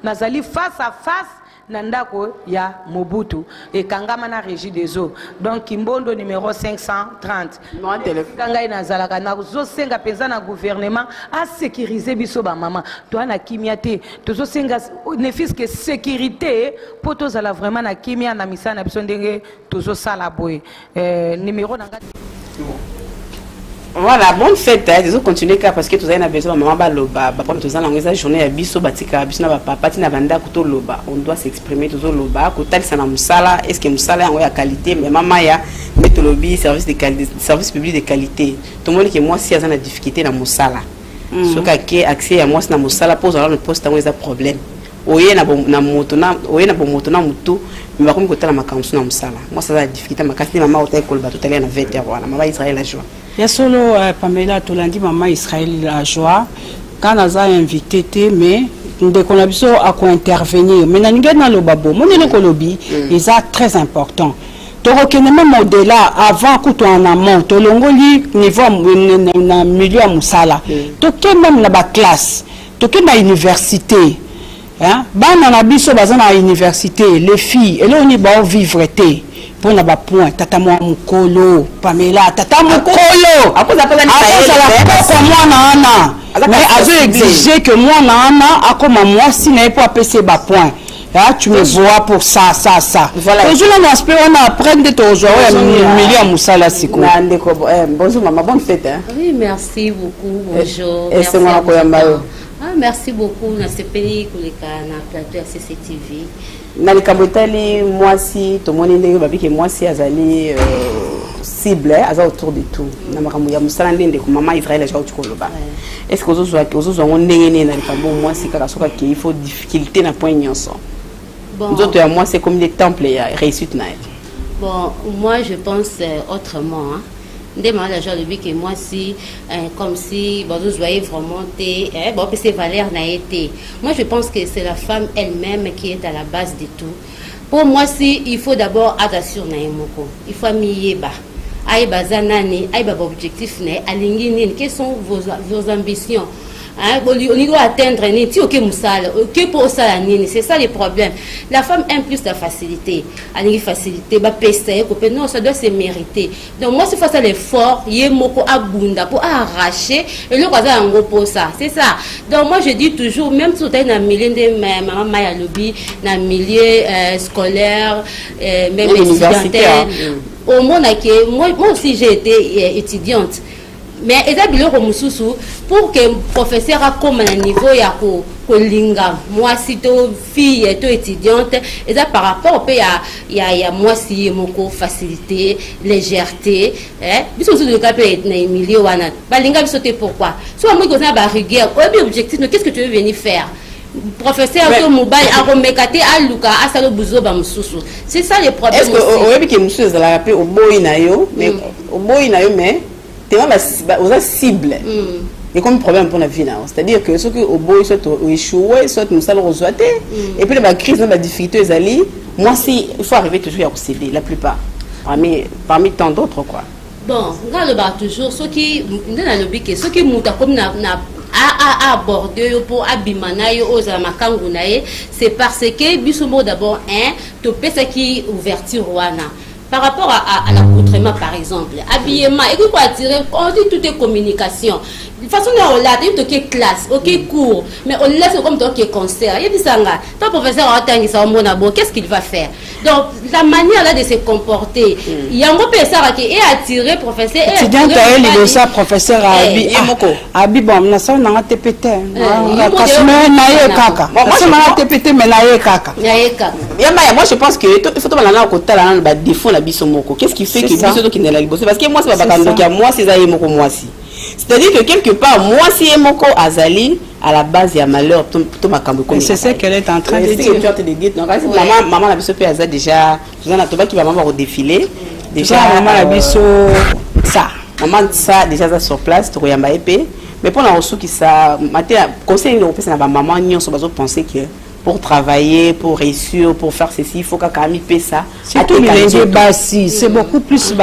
nazali face à face na ndako ya Mobutu et kangama na régie des eaux donc Kimbondo numéro 530 kanga ina zalaka na zo senga penza na gouvernement a sécuriser biso ba mama to na kimia te to zo senga ne fils que sécurité pour to zala vraiment na kimia na misana na biso ndenge to zo sala boy numéro nanga. Voilà, bonne fête, ils ont continué parce que tous avez besoin de maman loba, papa tous en langue journée à biso batika bisna papa tina banda kuto loba, on doit s'exprimer tous loba, kotal sana musala, est-ce que musala en ya qualité mais maman ya mettre lobby service de qualité, service public de qualité. Tout le monde que moi si a une difficulté dans musala. Ce qui accès à moi na musala pose alors le poste dans un problème. Oye na moto na mutu mais ba comme kotala makamsu na musala. Moi ça a difficulté makasi maman hôtel kolba tout aller na 20h voilà, maman Israël la joie. Ya solo Pamela Tolandi maman Israël la joie quand naza invité te mais ndeko na biso a ko intervenir mais na ninga na lobabo mon ne ko lobi is très important to rekenema modèle avant kuto en amont to longoli niveau na milieu musala to ke même na ba classe to ke na université hein bana na biso bazana université les filles et là on y ba vivre te pour na ba point tata mukolo Pamela tata mukolo akoza pala ni mais azo exiger que moi na akoma moi si na pas passer ba point là tu me vois pour ça voilà je l'ai aspect on apprend de ton joueur million musala siko bonjour maman bonne fête hein. Oui merci beaucoup bonjour et c'est moi koyamba merci beaucoup na sepeli koleka na plateau ya CCTV na likambo etali mwasi tomoni ndenge babiki mwasi azali cible aza autour de tout na makambo ya musala ndende ko mama Israël aja utikoloba est-ce que ozo ndenge ne na likambo mwasi kaka soka ki il faut difficulté na point nyonso bon nzoto ya moi c'est comme des temples ya réussite na bon moi je pense autrement hein. Des malades genre de que moi si comme si vous voyez vraiment bon c'est valeur n'a été moi je pense que c'est la femme elle-même qui est à la base de tout pour moi si il faut d'abord attention na yemoko il faut miyeba aiba zanani aiba objectif ne alingi quelles sont vos ambitions hein, on doit atteindre pour ça c'est ça le problème. La femme aime plus la facilité. Elle facilité, non, ça doit se mériter. Donc moi, c'est face à l'effort, yemoko abunda pour arracher et le voisin en gros pour ça. C'est ça. Donc moi, je dis toujours, même si tu es dans le milieu de maman Maya Lobby, dans le milieu scolaire, même étudiantaire, au monde moi aussi j'ai été étudiante. Mais ezabilo ko mususu pour que professeur a comme un niveau ya ko linga moi si to fille to étudiante et ça par rapport au ya moi si moko facilité légèreté biso so de capé na milieu wana balinga biso te pourquoi soit moi ko na ba rigueur objectif qu'est-ce que tu veux venir faire professeur to mobile a remekate a luka a salo buzo ba mususu c'est ça le problème. Est-ce que oyebi ke mususu za la rappeler au boy na yo mais au boy na yo mais aux cibles. Et comme problème pour la vie, c'est-à-dire que ceux qui au bout soit échoué, soit nous allons rejoiter, et puis la crise, la difficulté, moi si il faut arriver toujours à céder, la plupart, parmi tant d'autres quoi. Bon, regarde toujours ceux qui montent comme à aborder pour abimanaï aux amakangunaï, c'est parce que bisomo d'abord to pesa qui ouverture wana. Par rapport à l'accoutrement, par exemple, habillement, et quoi attirer, on dit tout est communication. De toute façon, on l'a dit, tout est classe, ok, cours, mais on laisse comme tout est concert. Il dit ça, ton professeur a atteint ça, qu'est-ce qu'il va faire? Donc, la manière là de se comporter, il y a un professeur qui est attiré, professeur. C'est bien que ça, professeur Abi, bon, on a ça, on a TPT. Moi, je pense que il faut que côté là, défaut la bisomoko. Qu'est-ce qui fait que biso qui n'est la libosse? Parce que moi, c'est pas parce moi, c'est ça moko moi si. C'est-à-dire que quelque part, moi si moko azali à la base il y a malheur tout ma kambo. C'est ça qu'elle est en train de dire. C'est ce que tu dis. Donc maman la biso pe aza déjà, tu as toba qui va maman redéfiler. Déjà maman la biso ça. Maman ça déjà sur place, tu yamba épée. Mais pour la ressource qui ça, matin conseil européen c'est na maman nyon so bazo penser que pour travailler, pour réussir, pour faire ceci, il faut qu'à Camille paie ça. C'est tout les bassi, c'est beaucoup plus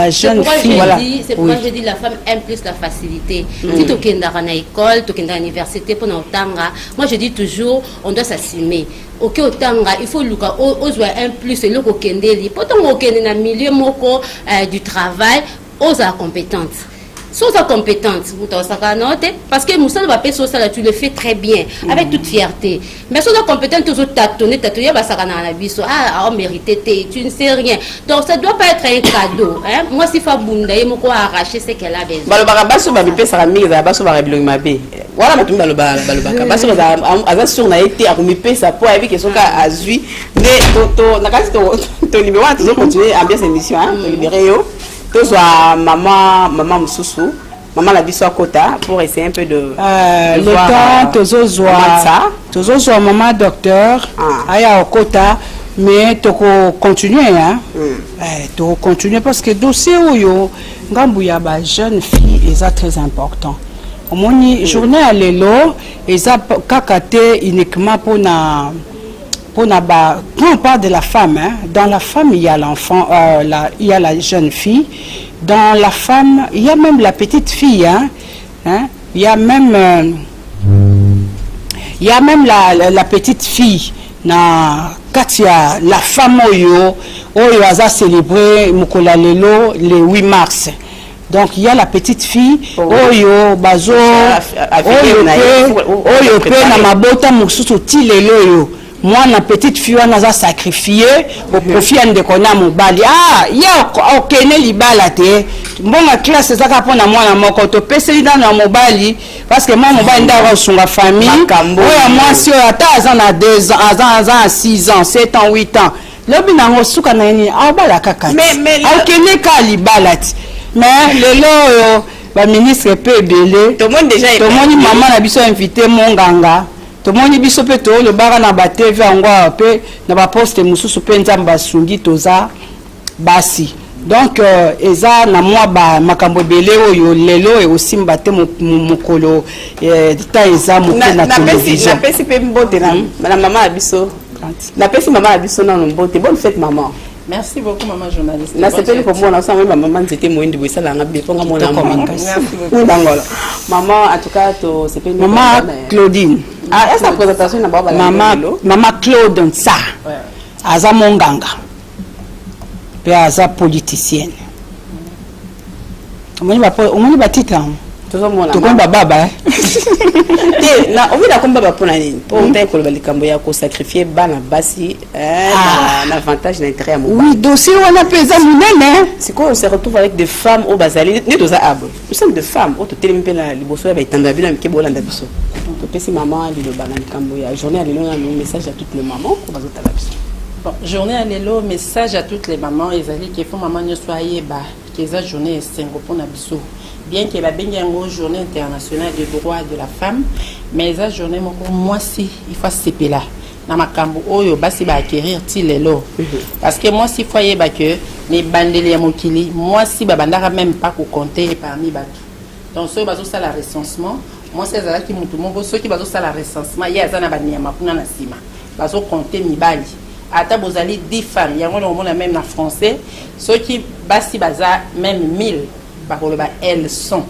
jeune fille. Voilà. C'est pourquoi je dis la femme aime plus la facilité. Si tu es dans l'école, tu es dans l'université, pour nous tanga, moi je dis toujours, on doit s'assumer. Ok, au tanga, il faut luka, oser un plus, le kokendeli. Pourtant, on est dans le milieu du travail, oser compétente. Sois compétente, parce que Moussa va payer ça, tu le fais très bien, avec toute fierté. Mais sois compétente, toujours tâtonner, on mérité, tu ne sais rien. Donc ça ne doit pas être un cadeau. Hein? Moi, si Fabunda, il m'a arraché ce qu'elle a besoin. Maman Moussou, maman la biso à Kota pour essayer un peu de le temps toujours maman docteur aya au Kota mais tu continuer hein tu continuer parce que dossier oyo ngambu ya ba jeune fille est très important au moni journée à l'élo et ça kakate uniquement pour quand on parle de la femme, hein, dans la femme il y a l'enfant, il y a la jeune fille. Dans la femme, il y a même la petite fille. Hein, il y a même la petite fille. Katia, la femme oyo a célébré Mukola Lelo le 8 mars. Donc il y a la petite fille oyo bazo oyo pe na mabota mususu tilelo yo. Moi, la petite fille, on a sacrifié au profit de Kona Mobali. Ah, il y a aucun libalate. Bon, la classe, c'est ça qu'on a moi, la mokoto, pèse dans la Mobali, parce que moi, Mobali, dans la famille, oui, moi, si on a 2 ans, 6 ans, 7 ans, 8 ans, le bilan, on a la kakati. Mais, aucun cas libalate. Mais, le ministre peut belé. Tout le monde déjà, tout le monde, maman, a bien invité mon ganga. Tout le monde biso pe to le bara na ba TV angwa pe na ba poste mususu pe nzamba sungi toza basi donc eza na moi ba makambo belé oyo lelo e aussi mbate mukolo ta eza muke na télévision na pesi pe mbote na maman biso na pesi maman biso na mbote bonne fête maman. Merci beaucoup, maman journaliste. C'était pour moi, ma maman, c'était moins de ça, la maman, en tout cas, c'est maman Claudine. Ah, est-ce que la présentation n'a pas maman Claude, ça. Aza Monganga. Puis Aza politicienne. On va titre. Tout comme baba. On veut la combat pour l'année. Pour un Camboya qu'on sacrifier bana basi l'avantage d'intérêt à mon. Oui, dossier on a pesé mon c'est quoi on se retrouve avec des femmes au Bazali, nous deux arbres. Nous sommes des femmes, on te télé la liboso avec Tandabi dans Kebo Landa biso. On peut si maman dit le bana Camboya. Journée à l'élo un message à toutes les mamans pour bazo talabiso. Bon, journée à l'élo message à toutes les mamans et zali qui font maman ne soyez bas, qui est journée pour na biso. Bien qu'il y ait une journée internationale des droits de la femme, mais la journée, moi, si, il faut se là. na makambo oyo basi ba acquérir ti lelo. Parce que moi si foyer ba que mes bandeli ya mokili, moi si ba bandaka même pas ko compter parmi bato. Donc ceux bazo ça la recensement, moi c'est ça qui mutu mongo ceux qui bazo ça la recensement, ya za na banyama kuna na sima. Bazo compter mibali. Ata bozali 10 femmes, yango na mona même na français, ceux qui basi baza même 1000 ba ko ba elles sont.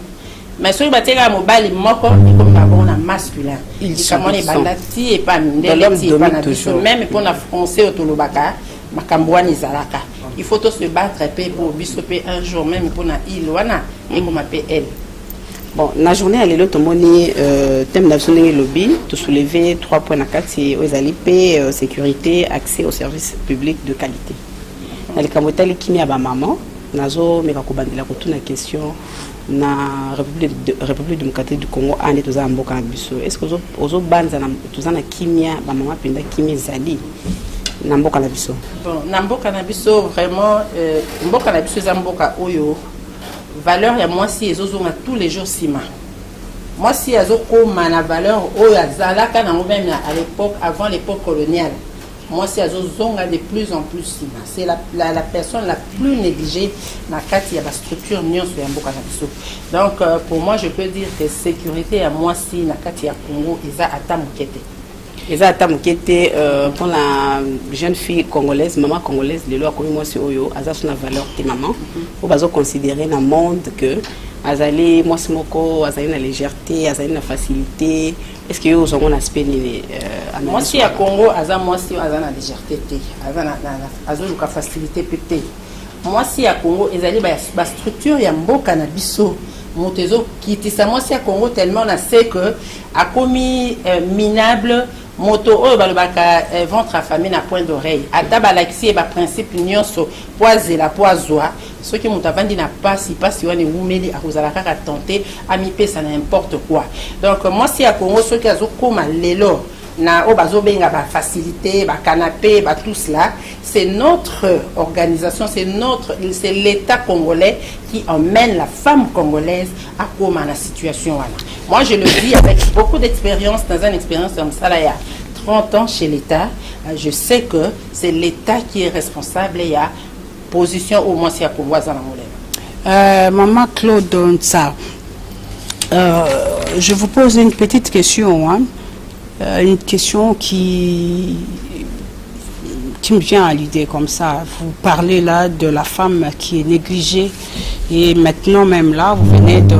Mais ceux qui battent mobile moko comme na masculin. Ils sont bandati et pas même pour la français autolobaka makambwani zalaka. Il faut tous se battre pour bisoper un jour même pour na ilwana et comme appelle elle. Bon, la journée à l'élo tomoni thème national lobby to soulever 3 points na kati ozali paix, sécurité, accès aux services publics de qualité. Na likamotali kimia ba maman nazo meka ko bandela ko tuna question na République démocratique du Congo ane toza mboka na biso. Est-ce que ozo banza na toza na kimia ba maman penda kimia zali na mboka na biso? Bon, na mboka na biso vraiment mboka na biso za mboka oyo valeur ya moi si ezozonga tous les jours sima. Moi si azokoma na valeur oyo azalaka na même à l'époque avant l'époque coloniale. Moi si azozonga de plus en plus sima. C'est la personne la plus négligée na kati ya la structure nyonso ya mboka na biso. Donc pour moi je peux dire que sécurité à moi si na kati ya Congo eza ata mokete. Eza ata mokete pour la jeune fille congolaise, maman congolaise, les lois comme moi si oyo aza suna valeur te maman. Faut bazo considérer dans le monde que azali moi simoko azali na légèreté, azali na facilité. Est-ce que vous avez un aspect moi si à Congo aza moi si aza na légèreté te, aza na azo luka facilité pété. Moi si à Congo ezali ba structure ya mboka na biso. Motezo kitisa moi si à Congo tellement on sait que a commis minable moto oyo balobaka ventre affamé na point d'oreille ata balaxi e ba principe nyonso poazela poazwa ceux qui mutavandi na pasi wane umeli akozala kaka tenter ami pesa na n'importe quoi. Donc moi si à Congo ceux qui azokoma lelo na o bazobenga ba facilité ba canapé ba tout cela, c'est notre organisation, c'est l'État congolais qui emmène la femme congolaise à comment la situation wana. Moi je le dis avec beaucoup d'expérience dans une expérience comme ça là il y a 30 ans chez l'État, je sais que c'est l'État qui est responsable et il y a position au moins si à Congo za na molema. Maman Claude Nsa, je vous pose une petite question hein. Une question qui me vient à l'idée comme ça. Vous parlez là de la femme qui est négligée et maintenant même là, vous venez de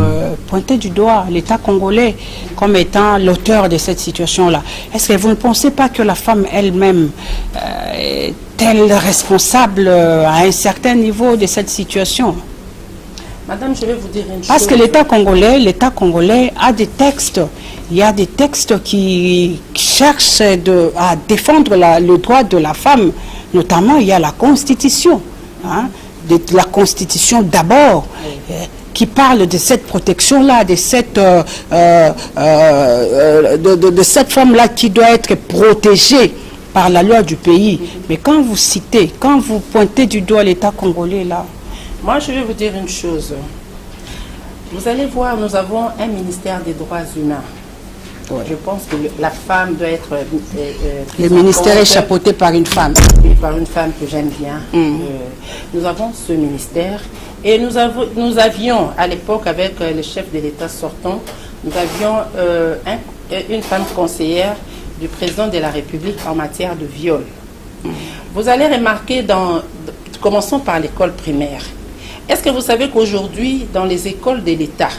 pointer du doigt l'État congolais comme étant l'auteur de cette situation-là. Est-ce que vous ne pensez pas que la femme elle-même est-elle responsable à un certain niveau de cette situation? Madame, je vais vous dire une chose. Parce que l'État congolais a des textes. Il y a des textes qui cherchent à défendre le droit de la femme. Notamment, il y a la Constitution. Hein, la Constitution d'abord, qui parle de cette protection-là, de cette femme-là qui doit être protégée par la loi du pays. Mais quand vous pointez du doigt l'État congolais là, moi, je vais vous dire une chose. Vous allez voir, nous avons un ministère des droits humains. Ouais. Je pense que la femme doit être... le ministère est chapeauté par une femme. Par une femme que j'aime bien. Nous avons ce ministère. Et nous avions, à l'époque, avec le chef de l'État sortant, nous avions une femme conseillère du président de la République en matière de viol. Vous allez remarquer, commençons par l'école primaire. Est-ce que vous savez qu'aujourd'hui, dans les écoles de l'État,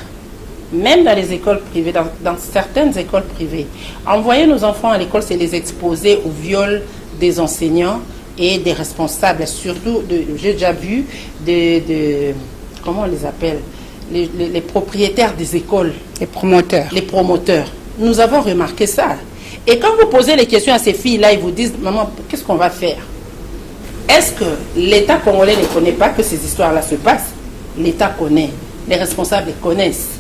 même dans les écoles privées, dans certaines écoles privées, envoyer nos enfants à l'école, c'est les exposer au viol des enseignants et des responsables, surtout, j'ai déjà vu, comment on les appelle, les propriétaires des écoles. Les promoteurs. Les promoteurs. Nous avons remarqué ça. Et quand vous posez les questions à ces filles-là, ils vous disent, maman, qu'est-ce qu'on va faire? Est-ce que l'État congolais ne connaît pas que ces histoires-là se passent? L'État connaît, les responsables les connaissent.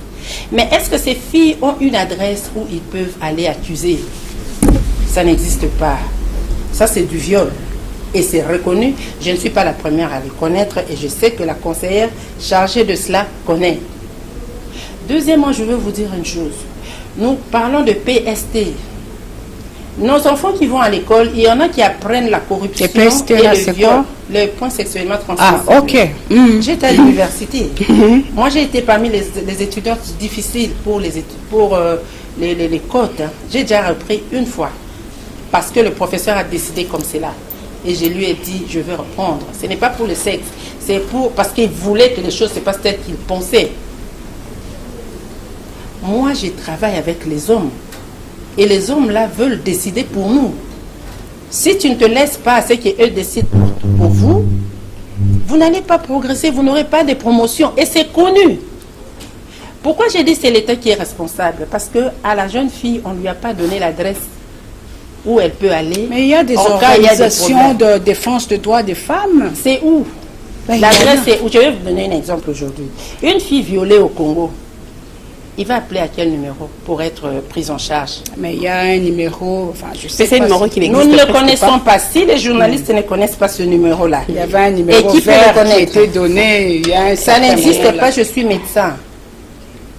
Mais est-ce que ces filles ont une adresse où ils peuvent aller accuser? Ça n'existe pas. Ça, c'est du viol. Et c'est reconnu. Je ne suis pas la première à le connaître et je sais que la conseillère chargée de cela connaît. Deuxièmement, je veux vous dire une chose. Nous parlons de PST. Nos enfants qui vont à l'école, il y en a qui apprennent la corruption et le viol, le point sexuellement transmissible. Ah, ok. J'étais à l'université. Moi, j'ai été parmi les étudiants difficiles pour les cotes. Hein. J'ai déjà repris une fois parce que le professeur a décidé comme cela. Et je lui ai dit, je vais reprendre. Ce n'est pas pour le sexe, c'est parce qu'il voulait que les choses se passent telles qu'il pensait. Moi, je travaille avec les hommes. Et les hommes là veulent décider pour nous. Si tu ne te laisses pas à ce qu'eux décident pour vous, vous n'allez pas progresser, vous n'aurez pas de promotion. Et c'est connu. Pourquoi j'ai dit c'est l'État qui est responsable? Parce qu'à la jeune fille, on ne lui a pas donné l'adresse où elle peut aller. Mais il y a des organisations de défense des droits des femmes. C'est où? L'adresse est où? Je vais vous donner un exemple aujourd'hui. Une fille violée au Congo, il va appeler à quel numéro pour être prise en charge? Mais il y a un numéro, enfin je sais pas. Numéro qui n'existe pas. Nous ne le connaissons pas. Si les journalistes ne connaissent pas ce numéro-là. Il y avait un numéro qui vert qui était donné. Ça n'existe pas, je suis médecin.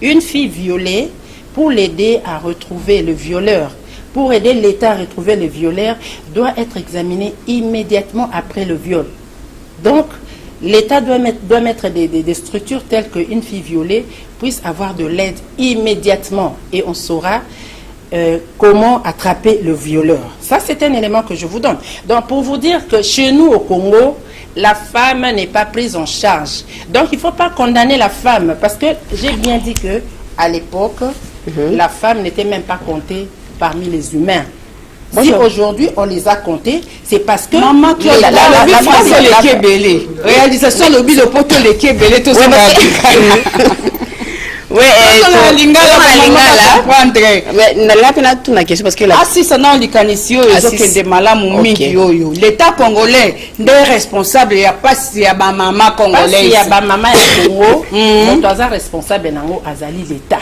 Une fille violée, pour l'aider à retrouver le violeur, pour aider l'État à retrouver le violeur, doit être examinée immédiatement après le viol. Donc, l'État doit mettre des structures telles qu'une fille violée puisse avoir de l'aide immédiatement et on saura comment attraper le violeur. Ça, c'est un élément que je vous donne. Donc, pour vous dire que chez nous au Congo, la femme n'est pas prise en charge. Donc, il ne faut pas condamner la femme parce que j'ai bien dit que à l'époque, la femme n'était même pas comptée parmi les humains. Si aujourd'hui on les a comptés, c'est parce que maman tu as la Kébélé. Réalisation le but de poto les Kébélé tout ça. Oui, la lingala mais question parce que ah si ça non likanisio ils ont que des malamu mingi yoyo. L'État congolais est responsable, il y a pas si ya ba maman congolaise. Il y a ba maman ya Congo, on doit responsable nango azali l'État.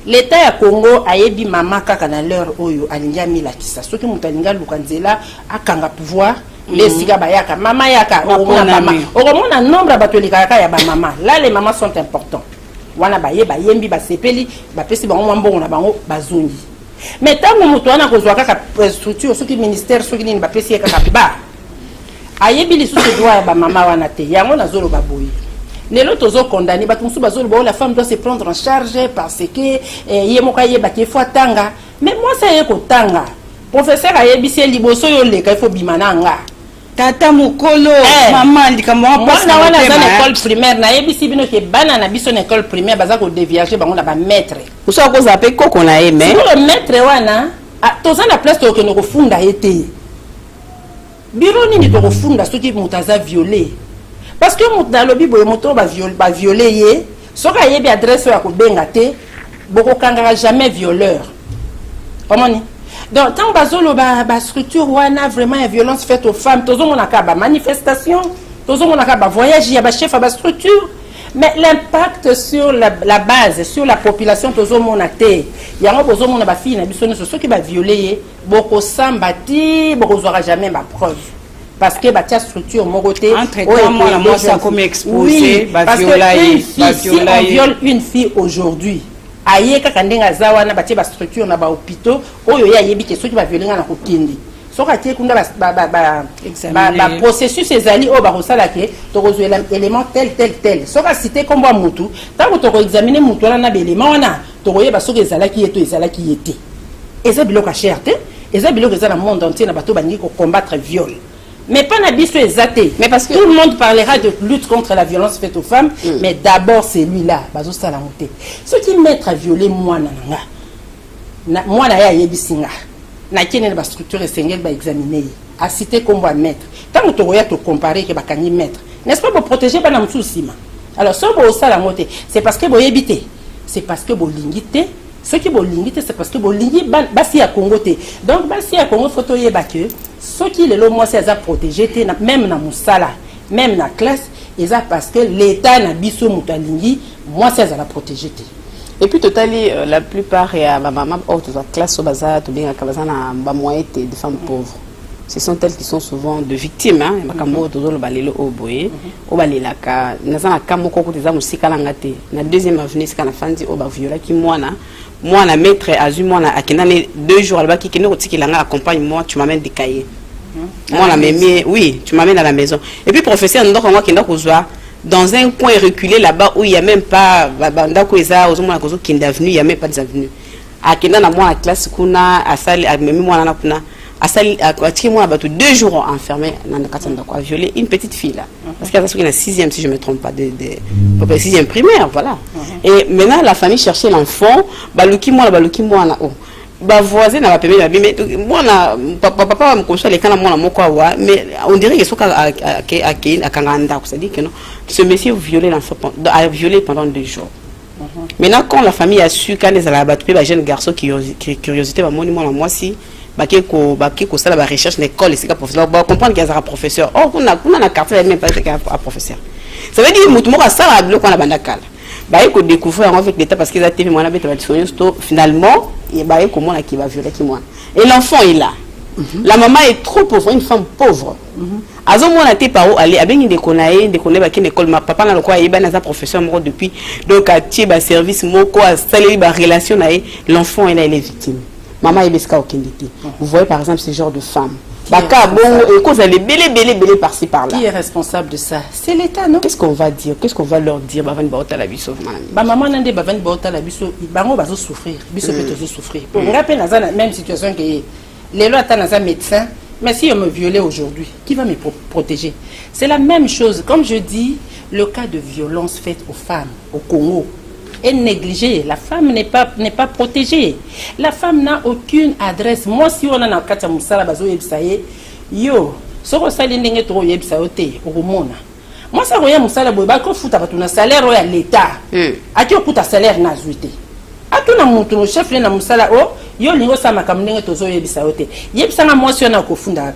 L'État ya Congo ayebi mama kaka na leur oyo alinga milakisa soki mutalinga lukanzela akanga pouvoir les siga bayaka mama yaka okomona nombre batolika ya ba mama là les mamans sont importants wana baye bayembi basepeli bapesi bango mwambongo na bango bazungi mais tango mutu wana kozwa kaka structure soki ministère soki nini bapesi kaka ba ayebi lisusu droit ya ba mama wana te yango nazolo baboyi. Nelo tozo condamné batumsu bazolo ba la femme doit se prendre en charge parce que yemoka yeba ke faut tanga mais moi ça yeko tanga professeur ayebisi liboso yo leka il faut bimananga tata mukolo maman likamwa passe na wana za école primaire na yebisi bino ke bana na biso na école primaire baza ko déviager bango na ba maître uso ko zape koko na yeme le maître wana toza na place to ke no kufunda ete biro nini to kufunda soki mutaza violé. Parce que dans le Bible, va violer, ce qui est adresse à Kobengate, beaucoup kangara jamais violeur. Comment ni? Donc tant bazolo ba structure wana vraiment une violence faite aux femmes, tozo monaka ba manifestation, tozo monaka ba voyage, ya ba chef ba structure, mais l'impact sur la base, sur la population tozo monate, ya ngo bozo mona ba fille na biso ceux qui va violer, beaucoup sambati, beaucoup zora jamais ma preuve. Parce que la structure mogoté moi ça comme exposé parce que si on viole une fille aujourd'hui aye kaka ndenga zawana batie ba structure na ba hôpitaux oyo ya yebi ke soki ba violer na kokindi soka tie kunda ba processus ezali o ba kosala ke to kozwela élément tel soka cité kombo mutu tango to ko examiner mutu na ba élément wana to koyeba soki ezalaki yeto ezalaki yete eza biloko cherté eza biloko ezala monde entier na bato bangi ko combattre viol. Mais pas n'habitué exaté. Mais parce que tout le monde parlera de lutte contre la violence faite aux femmes, mais d'abord c'est lui-là, bazo salamoté. Ceux qui mettent à violer moi nanga, moi na ya yebisinga, na kene ba structure essentielle ba examiner, à citer comme va mettre. Tant que tu regardes te comparer que ba kanyi mettre, n'est-ce pas pour protéger ba na msusima. Alors ce bo salamoté, c'est parce que bo yebité, c'est parce que bo lingité. Ce qui est limité, c'est parce que basi à Congo. Donc, basi à Congo, photo yebake. Ce qui est le moi, c'est à protéger, même dans Moussala, même dans la classe, et ça parce que l'État n'a biso mutalingi, moi, c'est à la protéger. Et puis, totalement, la plupart, il y a ma maman, oh, tu as classe au bazar, tu bien à Kabazana, moyen des femmes pauvres. ce sont elles qui sont souvent de victimes. Hein. La deuxième avenue, c'est quand la femme dit, oh, bah, viola qui moi, la maître a eu moi, à 2 jours, qui accompagne moi, tu m'amènes des cahiers. Moi, la même, oui, tu m'amènes à la maison. Et puis, professeur, dans un coin reculé là-bas où il n'y a même pas, il n'y a même pas d'avenue. À la classe, à 2 jours enfermé à violer une petite fille là. Parce qu'elle est en 6e, si je ne me trompe pas, de 6e primaire, voilà. Et maintenant, la famille cherchait l'enfant, baluki moi, voisin n'a pas permis mais moi papa me conseille les canaux moi mais on dirait que c'est-à-dire que non, ce monsieur a violé pendant 2 jours. Maintenant, quand la famille a su quand les alabattu les jeunes garçons qui curiosité moi si ça la recherche l'école c'est professeur comprendre qu'il y a un professeur on a carte même pas un professeur ça veut dire mutumo ka sala bloc on a bandakala il faut découvrir avec l'état parce qu'ils a été finalement il va comment qui va violer qui moi et l'enfant est là. La maman est trop pauvre, une femme pauvre. Azo mon a été par où aller avec des connais qui l'école ma papa na quoi il est un professeur mort depuis donc à tirer service moko à saluer ba relation l'enfant est là il est victime. Maman est beska okinditi. Vous voyez par exemple ce genre de femme. Baka bon et cause elle est belé par-ci par-là. Qui est responsable de ça? C'est l'État, non? Qu'est-ce qu'on va dire? Qu'est-ce qu'on va leur dire? Bavan baota la biso maman nande bavan baota la biso bango bazo souffrir. Biso peut souffrir. Pour me rappeler dans la même situation que les lois attendent un médecin, mais si on me violait aujourd'hui, qui va me protéger? C'est la même chose. Comme je dis, le cas de violence faite aux femmes au Congo est négligé. La femme n'est pas protégée. La femme n'a aucune adresse. Moi, si on a un cas de moussala bazo yebsaye, yo, soko sali ndenge to yebsaye te oromona. Moi ça roya moussala boba ko futa batuna salaire ya l'État. Aki okuta salaire na zuité. Atuna mutu no chef na moussala o yo lingo sama kamndenge tozo yebsaye te. Yebsanga moi si on a ko funda.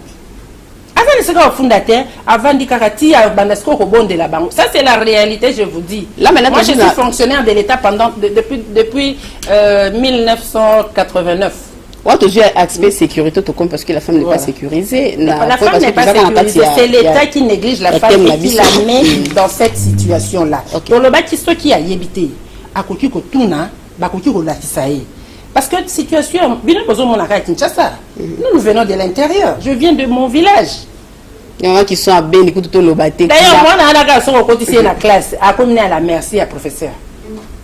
Avant de se faire fondateur, avant de karati à Bandasko au de la banque. Ça c'est la réalité, je vous dis. Là maintenant, moi je suis fonctionnaire de l'État depuis 1989. Ouais, tu as aspect sécurité tout comme parce que la femme n'est pas sécurisée. La femme n'est pas sécurisée, c'est l'État qui néglige la femme et qui la met dans cette situation-là. Dans le bâtiment qui a yébité, à côté de Tuna, à côté de la Tisaï. Parce que la situation, nous venons de l'intérieur. Je viens de mon village. Il y en a qui sont à Béni, qui sont à d'ailleurs, moi, je suis à la classe, à communier à la merci, à professeur.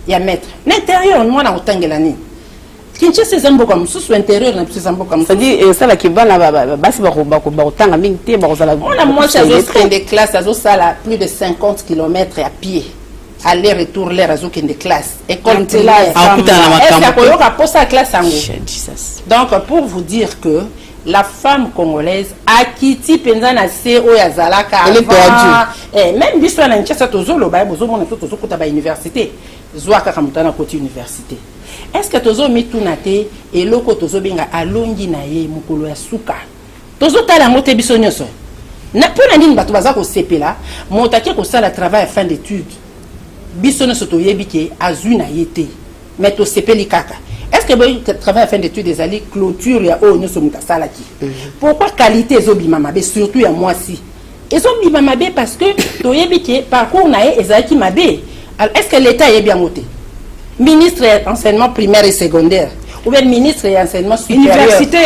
Il y a maître. L'intérieur, moi, on a autant de l'année. Kinshasa, c'est un peu comme ça, sur l'intérieur, c'est un peu comme ça. C'est-à-dire, ça, là, qui va là-bas, moi, c'est des classes, à plus de 50 km à pied. Aller-retour, les réseaux qui sont des classes. École de la classe. Donc, pour vous dire que la femme congolaise a quitté Penzana CEO Yazalaka. Même si on a une chasse à Tozolo, on a une université. Zouaka Kamutana côté université. Est-ce que Tozo mitunate et loko Tozo benga alongi na ye mukolo ya suka? Tozo tala mote bisonyoso. Na pona nini bato baza ko sepela, motaki ko sala travail à fin d'études. Bisonne soto yebike azuna yete mais to sepeli kaka. Est-ce que le travail à fin d'études des alliés clôture ya o nyoso mutasala ki? Pourquoi qualité ezobi mamabe surtout ya moi si? Ezobi mamabe parce que to yebike parcours na ye ezaki mabe. Alors est-ce que l'État est bien monté? Ministre de l'enseignement primaire et secondaire ou bien ministre de l'enseignement supérieur. Université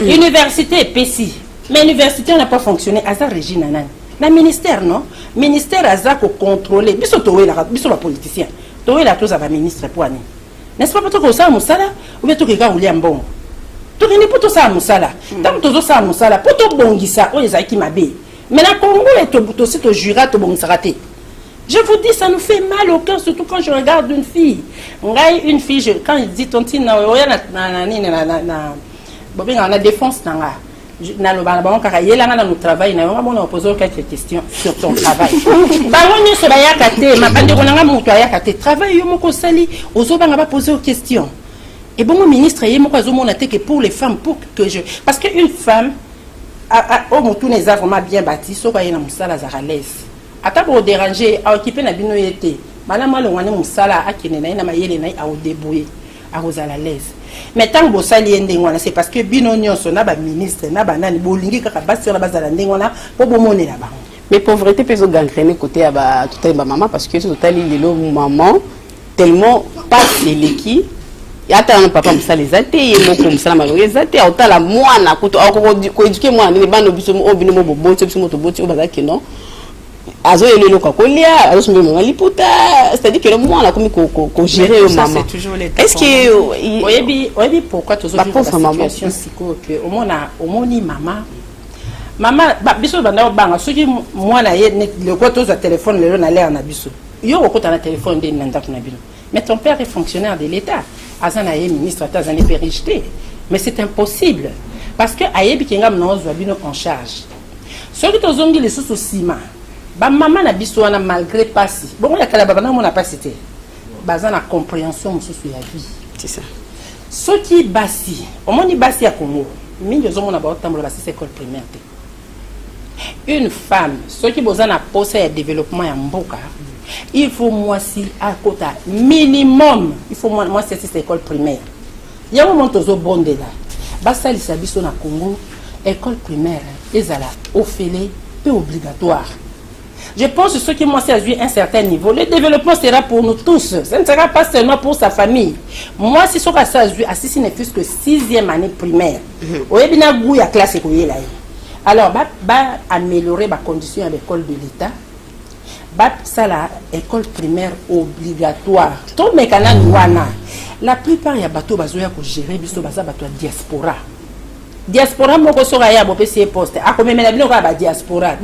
Université PSI. Mais l'université n'a pas fonctionné à sa régime nanane. Le ministère, non? Le ministère a contrôlé. Biso la politicien. Towe la tous à ministre pour année. N'est-ce pas pour ça Moussala ou bien tout quelqu'un ou liambon? Tout n'est pas tout ça Moussala. Tant tout ça Moussala. Pour tout bongisa, oh les aïki mabé. Mais la Congo est tout aussi tout jura tout bongissaraté. Je vous dis, ça nous fait mal au cœur, surtout quand je regarde une fille. Une fille, quand il dit tontine, na défense na le balabon car il a dans travail na on pose quelques questions sur ton travail ba woni so ba yakate ma bande ko nga mutu yakate travail yo moko sali ozo ba nga poser aux questions et bon mon ministre yé moko azo mona te que pour les femmes pour que je parce que une femme au mutu les a vraiment bien bâti so ba yena musala za l'aise ata pour déranger à occuper na bino yete bala malo ngane musala akene na mayele na a débrouiller à aux à l'aise mais tant que ça c'est parce que bino nyonso na ba ministre na banani bolingi kaka basi na bazala ndengona po bomone na ba. Mais pauvreté peut se gangréner côté à tout ma maman parce que tout les maman tellement pas les qui y a tant papa me ça les athées et moi comme ça ma les athées autant la moi na ko éduquer moi ni ba no biso o bino mo bobo biso mo to boti o bazaki non azo elelo kwa kolia azo sumbe mo liputa c'est-à-dire que le moi na comme ko gérer au maman est-ce que oyebi pourquoi toujours la situation psycho que au moni maman biso banda banga soki mwana ye le koto za téléphone le na l'air na biso yo okota na téléphone de nanda na bino mais ton père est fonctionnaire de l'état azana ye ministre azana périgité mais c'est impossible parce que ayebi kinga mno zo bino en charge soki tozongi les sous ciment ba maman na biso wana malgré passi bon ya kala baba na mona passi te bazana compréhension mususu ya vie c'est ça soki basi omoni basi ya Congo mingi ozomona ba otambola basi école primaire te. Une femme, ce qui besoin de poser le développement en Mboka, il faut moi si à côté minimum, il faut moi cette école primaire. Il y a un moment où bon de là. Basta les sabiso na Congo, école primaire, ils allaient offrir peu obligatoire. Je pense que ce qui moi c'est à un certain niveau, le développement sera pour nous tous. Ce ne sera pas seulement pour sa famille. Moi si ce que ça à si ne fût que 6e année primaire. Oye bina gou ya classe ko yela. Alors, améliorer les conditions à l'école de l'État. Ça, l'école primaire obligatoire. Tout la plupart, il y a des bateaux qui gérer la diaspora. Diaspora, moi, je suis poste. La diaspora.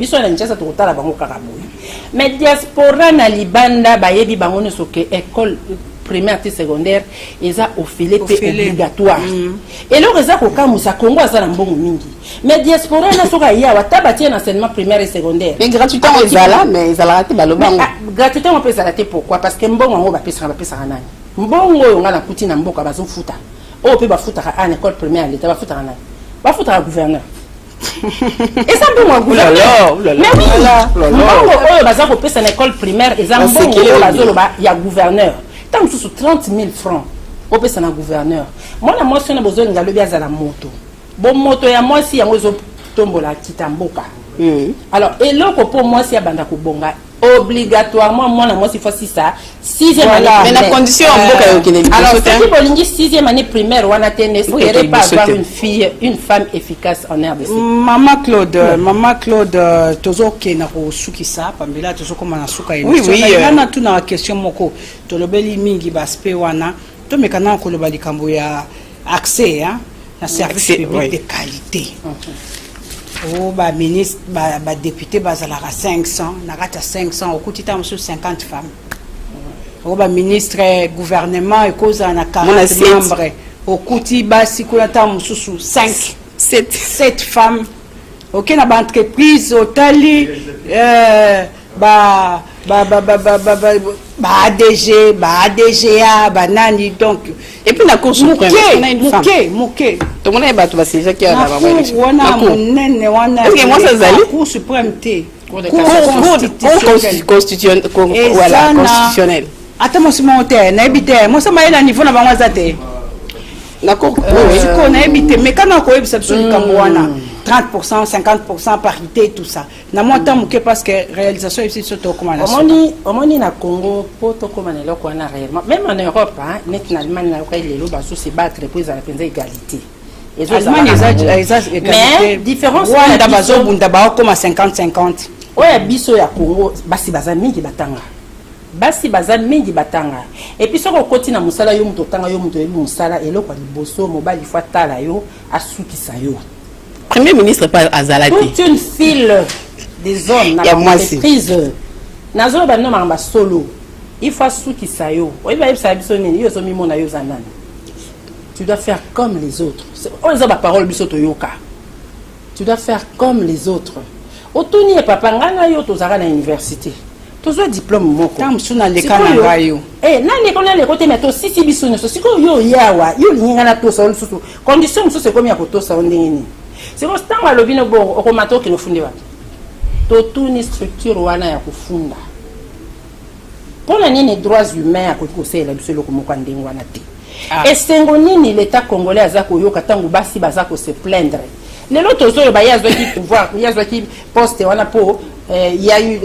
Mais diaspora, na libanda, école primaire et secondaire, ils ont offert obligatoire. Et là, ils ont Congo mais diaspora na soka ya watabati na enseignement primaire et secondaire. Mais gratuitement ils là mais ils allaient rater balobango. Gratuitement on peut s'arrêter pourquoi? Parce que mbongo ngo ba pesa nani. Mbongo yo ngala kuti na mboka bazo futa. O pe ba futa à l'école primaire l'état ba futa nani. Ba futa gouverneur. Et ça mbongo gouverneur. Mais oui. Mbongo o baza ko pesa na école primaire et ça mbongo bazo ba ya gouverneur. Tant sous 30 000 francs. O pesa na gouverneur. Moi la motion na besoin ngalo bia za la moto. Bon moto ya moi si yango zo tombola kitamboka. Alors et l'autre pour moi si abanda ko bonga obligatoirement moi na moi si faut ça 6e année mais la condition mboka yo kene. Alors si bolingi 6e année primaire wana tene espérer pas avoir une femme efficace en RDC. Maman Claude tozo kena ko sukisa pambela tozo koma na suka ene. Oui na tu na question moko to lobeli mingi baspe wana to mekana ko lobali kambo ya accès hein un service public de qualité. Oh, ministre, député, bazalara 500, narata 500, au quotidien, 50 femmes. Oh, ministre, gouvernement, et cause à 40 membres. Au quotidien, si qu'on attend, 7 femmes. Ok, na ba entreprise, au tali, ADG, ADGA, nani donc et puis la cour suprême mouké tout le monde est battu parce que qui a la moi ça zali cour suprême t constitutionnel attends moi c'est mon terre na habité moi ça m'a na niveau na bango zate d'accord siko na habité mais quand on ko ebisa biso likambo wana 30%, 50% parité, tout ça. Na moi tant que parce que réalisation ici surtout comment la. Omoni na Congo pour to comment le ko na réellement. Même en Europe, hein, net na Allemagne na ko les loba se battre pour la égalité. Et Allemagne mais différence Rwanda bazo bunda ba comme 50-50. Oya biso ya Congo basi baza mingi batanga. Basi baza mingi batanga. Et puis soko koti na musala yo muto tanga yo muto yebi musala eloko liboso mobali fois tala yo asukisa yo. Premier ministre pas Azalati. Toute une file des hommes dans l'entreprise. Nazo ba no mamba solo. Il faut souki sayo. Oui ba yebisa biso nini yo so mimo na yo zanani. Tu dois faire comme les autres. On les a ba parole biso to yoka. Tu dois faire comme les autres. Otuni e papa ngana yo to zara na université. Tozo diplôme moko. Tam suna le kana ngayo. Nani ko na le côté mais to sisi biso ne so siko yo yawa. Yo linga na to so susu. Condition muso se comme ya ko to sa ndengeni. C'est comme ça que le bon au matin qui nous fonde toute une structure wana ya kufunda pour les droits humains à côté de la biso comme kwa ndenge wana te Et Sengonini, l'État congolais, Azako Yoka, Tango Basi, Bazako se plaindre. Les autres, il y a qui pouvoir, il y a qui poste, il y a eu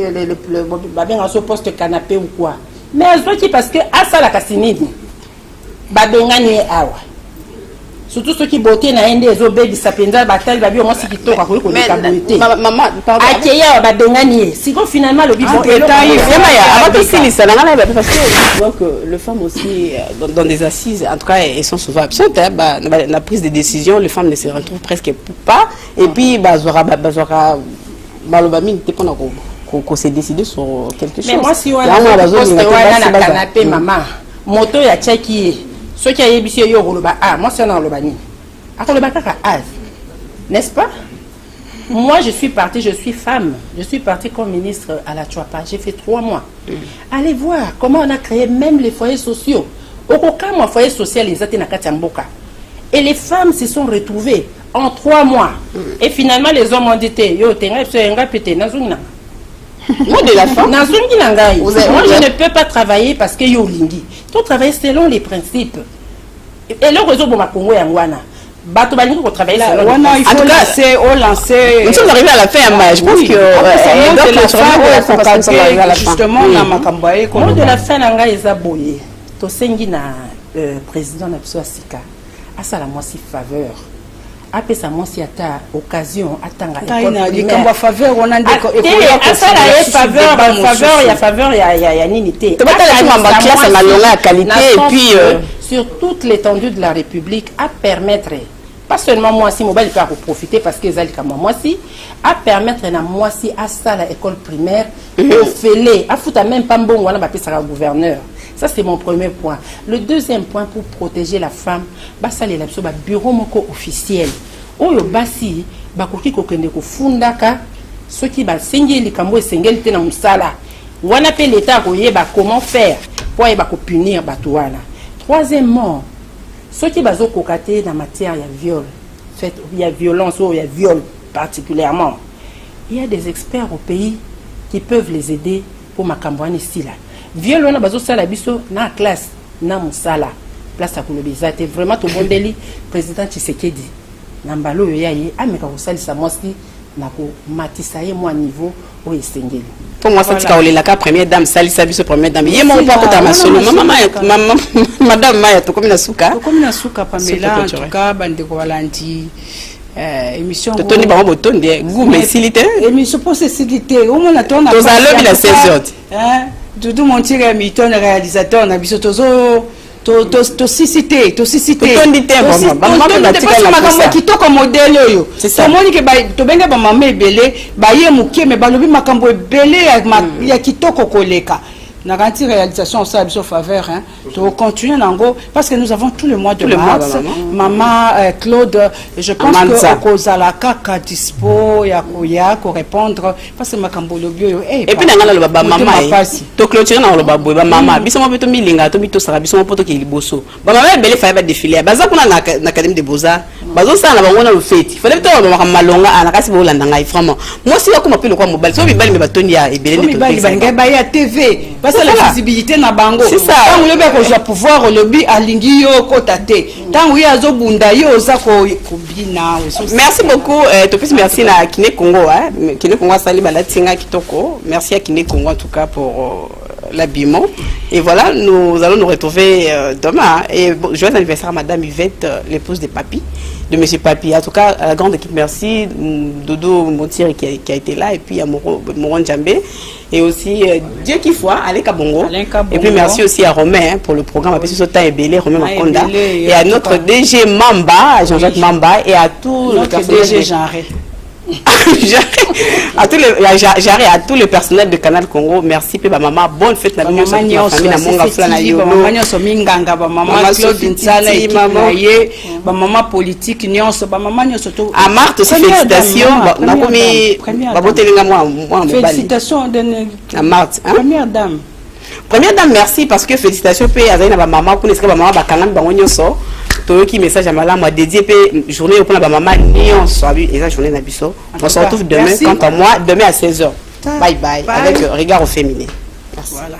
le poste canapé ou quoi. Mais Azaki, parce que Asa la Kassinini, Babengani Awa. Surtout ceux qui bottaient dans les obés, qui s'appellent Batal, Babi, moi, c'est qui tombent à côté de la communauté. Maman, pardon. Akaya, Babengani. Si finalement, le bibon est là, parce que donc les femmes aussi, dans des assises, en tout cas, elles sont souvent absentes. La prise de décision, les femmes ne se retrouvent presque pas. Et puis, Malobamine, tu qu'on s'est décidé sur quelque chose. Mais moi, si on a un canapé, maman, moto, il y a tchèque. Ceux qui ont été moi, c'est un Lobani. N'est-ce pas? Moi, je suis partie, je suis femme. Je suis partie comme ministre à la Chouapa. J'ai fait 3 mois. Allez voir comment on a créé même les foyers sociaux. Au cas où un foyer social, les Aténakatamboka. Et les femmes se sont retrouvées en 3 mois. Et finalement, les hommes ont dit yo, moi de la femme. Moi, je ne peux pas travailler parce que yo lingi. Tu travailles selon les principes. Et le réseau pour ma Congo et Anguana. Bato bani ko travailler selon. Il faut lancer. Nous sommes arrivés à la fin, je pense que justement na makambaye ko de la fin nga ezaboye. To sengi na président na biso Sika. Asala moi si faveur. Après ça, moi, si à occasion, attends, il y a faveur, on a faveur, il y a nité. Sur toute l'étendue de la République, à permettre, pas seulement moi, si mobile peut profiter parce que c'est comme moi, si, à permettre à moi, si à ça, l'école primaire, au fêlé, à foutre même pas bon, on a appelé ça gouverneur. Ça, c'est mon premier point. Le deuxième point, pour protéger la femme, c'est le bureau officiel. Oyo basi, bakoki kokende ko fundaka, ceux qui ba sengeli kambo sengeli te na musala. Wana pe l'État koyeba comment faire pour punir batuana. Troisièmement, ceux qui bazo kokate na matière ya viol, fait il y a violence ou il y a viol particulièrement. Il y a des experts au pays qui peuvent les aider pour makambouane ici là. Viol wana bazo sala biso na classe na musala. Place à kolobizate vraiment to bondeli président Tshisekedi. Nambalo yoyaye ameka kosalisa mwasi na ko matisa ye mo niveau o esengeli. Pour moi, ça c'est la première dame, salisa biso première dame. Yé mon papa ta masolo, maman, madame Maya, to comme na suka. To comme na suka Pamela, en tout cas, bande ko walandi. Émission. To toni ba botonde, goût mais silité. Émission pour silité. Au moins la tourne. To zalo bila 16h. Hein? Doudou Montire Milton réalisateur na biso tozo to cité kitoko modèle oyo tomoni ke tobenga ba mama ebele baye muke me balobi makambo ebele ya kitoko koleka na garantie réalisation ça biso faveur hein to continuer nango parce que nous avons tout le mois de mars maman Claude je pense que kozala kaka dispo ya koya ko répondre parce que makambo lobi oyo et puis nangala lo ba mama to clôturer na lo ba boy ba mama biso mo beto milinga to bito sara biso mo poto ki liboso ba mama ebele fa ba défiler baza kuna na académie de beaux-arts bazo sala ba ngona lo fête fallait to ba malonga ana kasi bo landa ngai vraiment moi si yakuma pile kwa mobile so bibali me batoni ya ebele ne to ba ya TV parce que la visibilité na bango c'est ça tant le bec au pouvoir au lobby alingi yo kotate tant oui azo bunda yo za ko bina. Merci beaucoup to plus merci na Kiné Congo hein Kiné Congo sali balatinga kitoko merci à Kiné Congo en tout cas pour l'habillement et voilà nous allons nous retrouver demain et joyeux anniversaire à madame Yvette l'épouse de Papi de monsieur Papi en tout cas à la grande équipe merci Dodo Montire qui a été là et puis à Moron Djambé et aussi Dieu qui foi Aleka Bongo et puis merci aussi à Romain hein, pour le programme après ce temps Ebélé Romain Makonda et à notre DG Mamba Jean-Jacques Mamba et à tout le DG Jaré à tous les personnels de Canal Congo merci pe ba maman bonne fête na maman famille na monga flana yo maman nyoso minganga ba maman Claude Ntsala et maman ba maman politique nyonso ba maman nyoso to à Marthe aussi félicitations na komi ba botelinga moi félicitations à Marthe première dame merci parce que félicitations pe azali na ba maman pour esika ba maman ba kananga bango nyonso qui message à madame a dédié journée pour la maman nion soabi et la journée nabiso on se retrouve demain quant à moi demain à 16h bye bye avec regard au féminin merci. Voilà.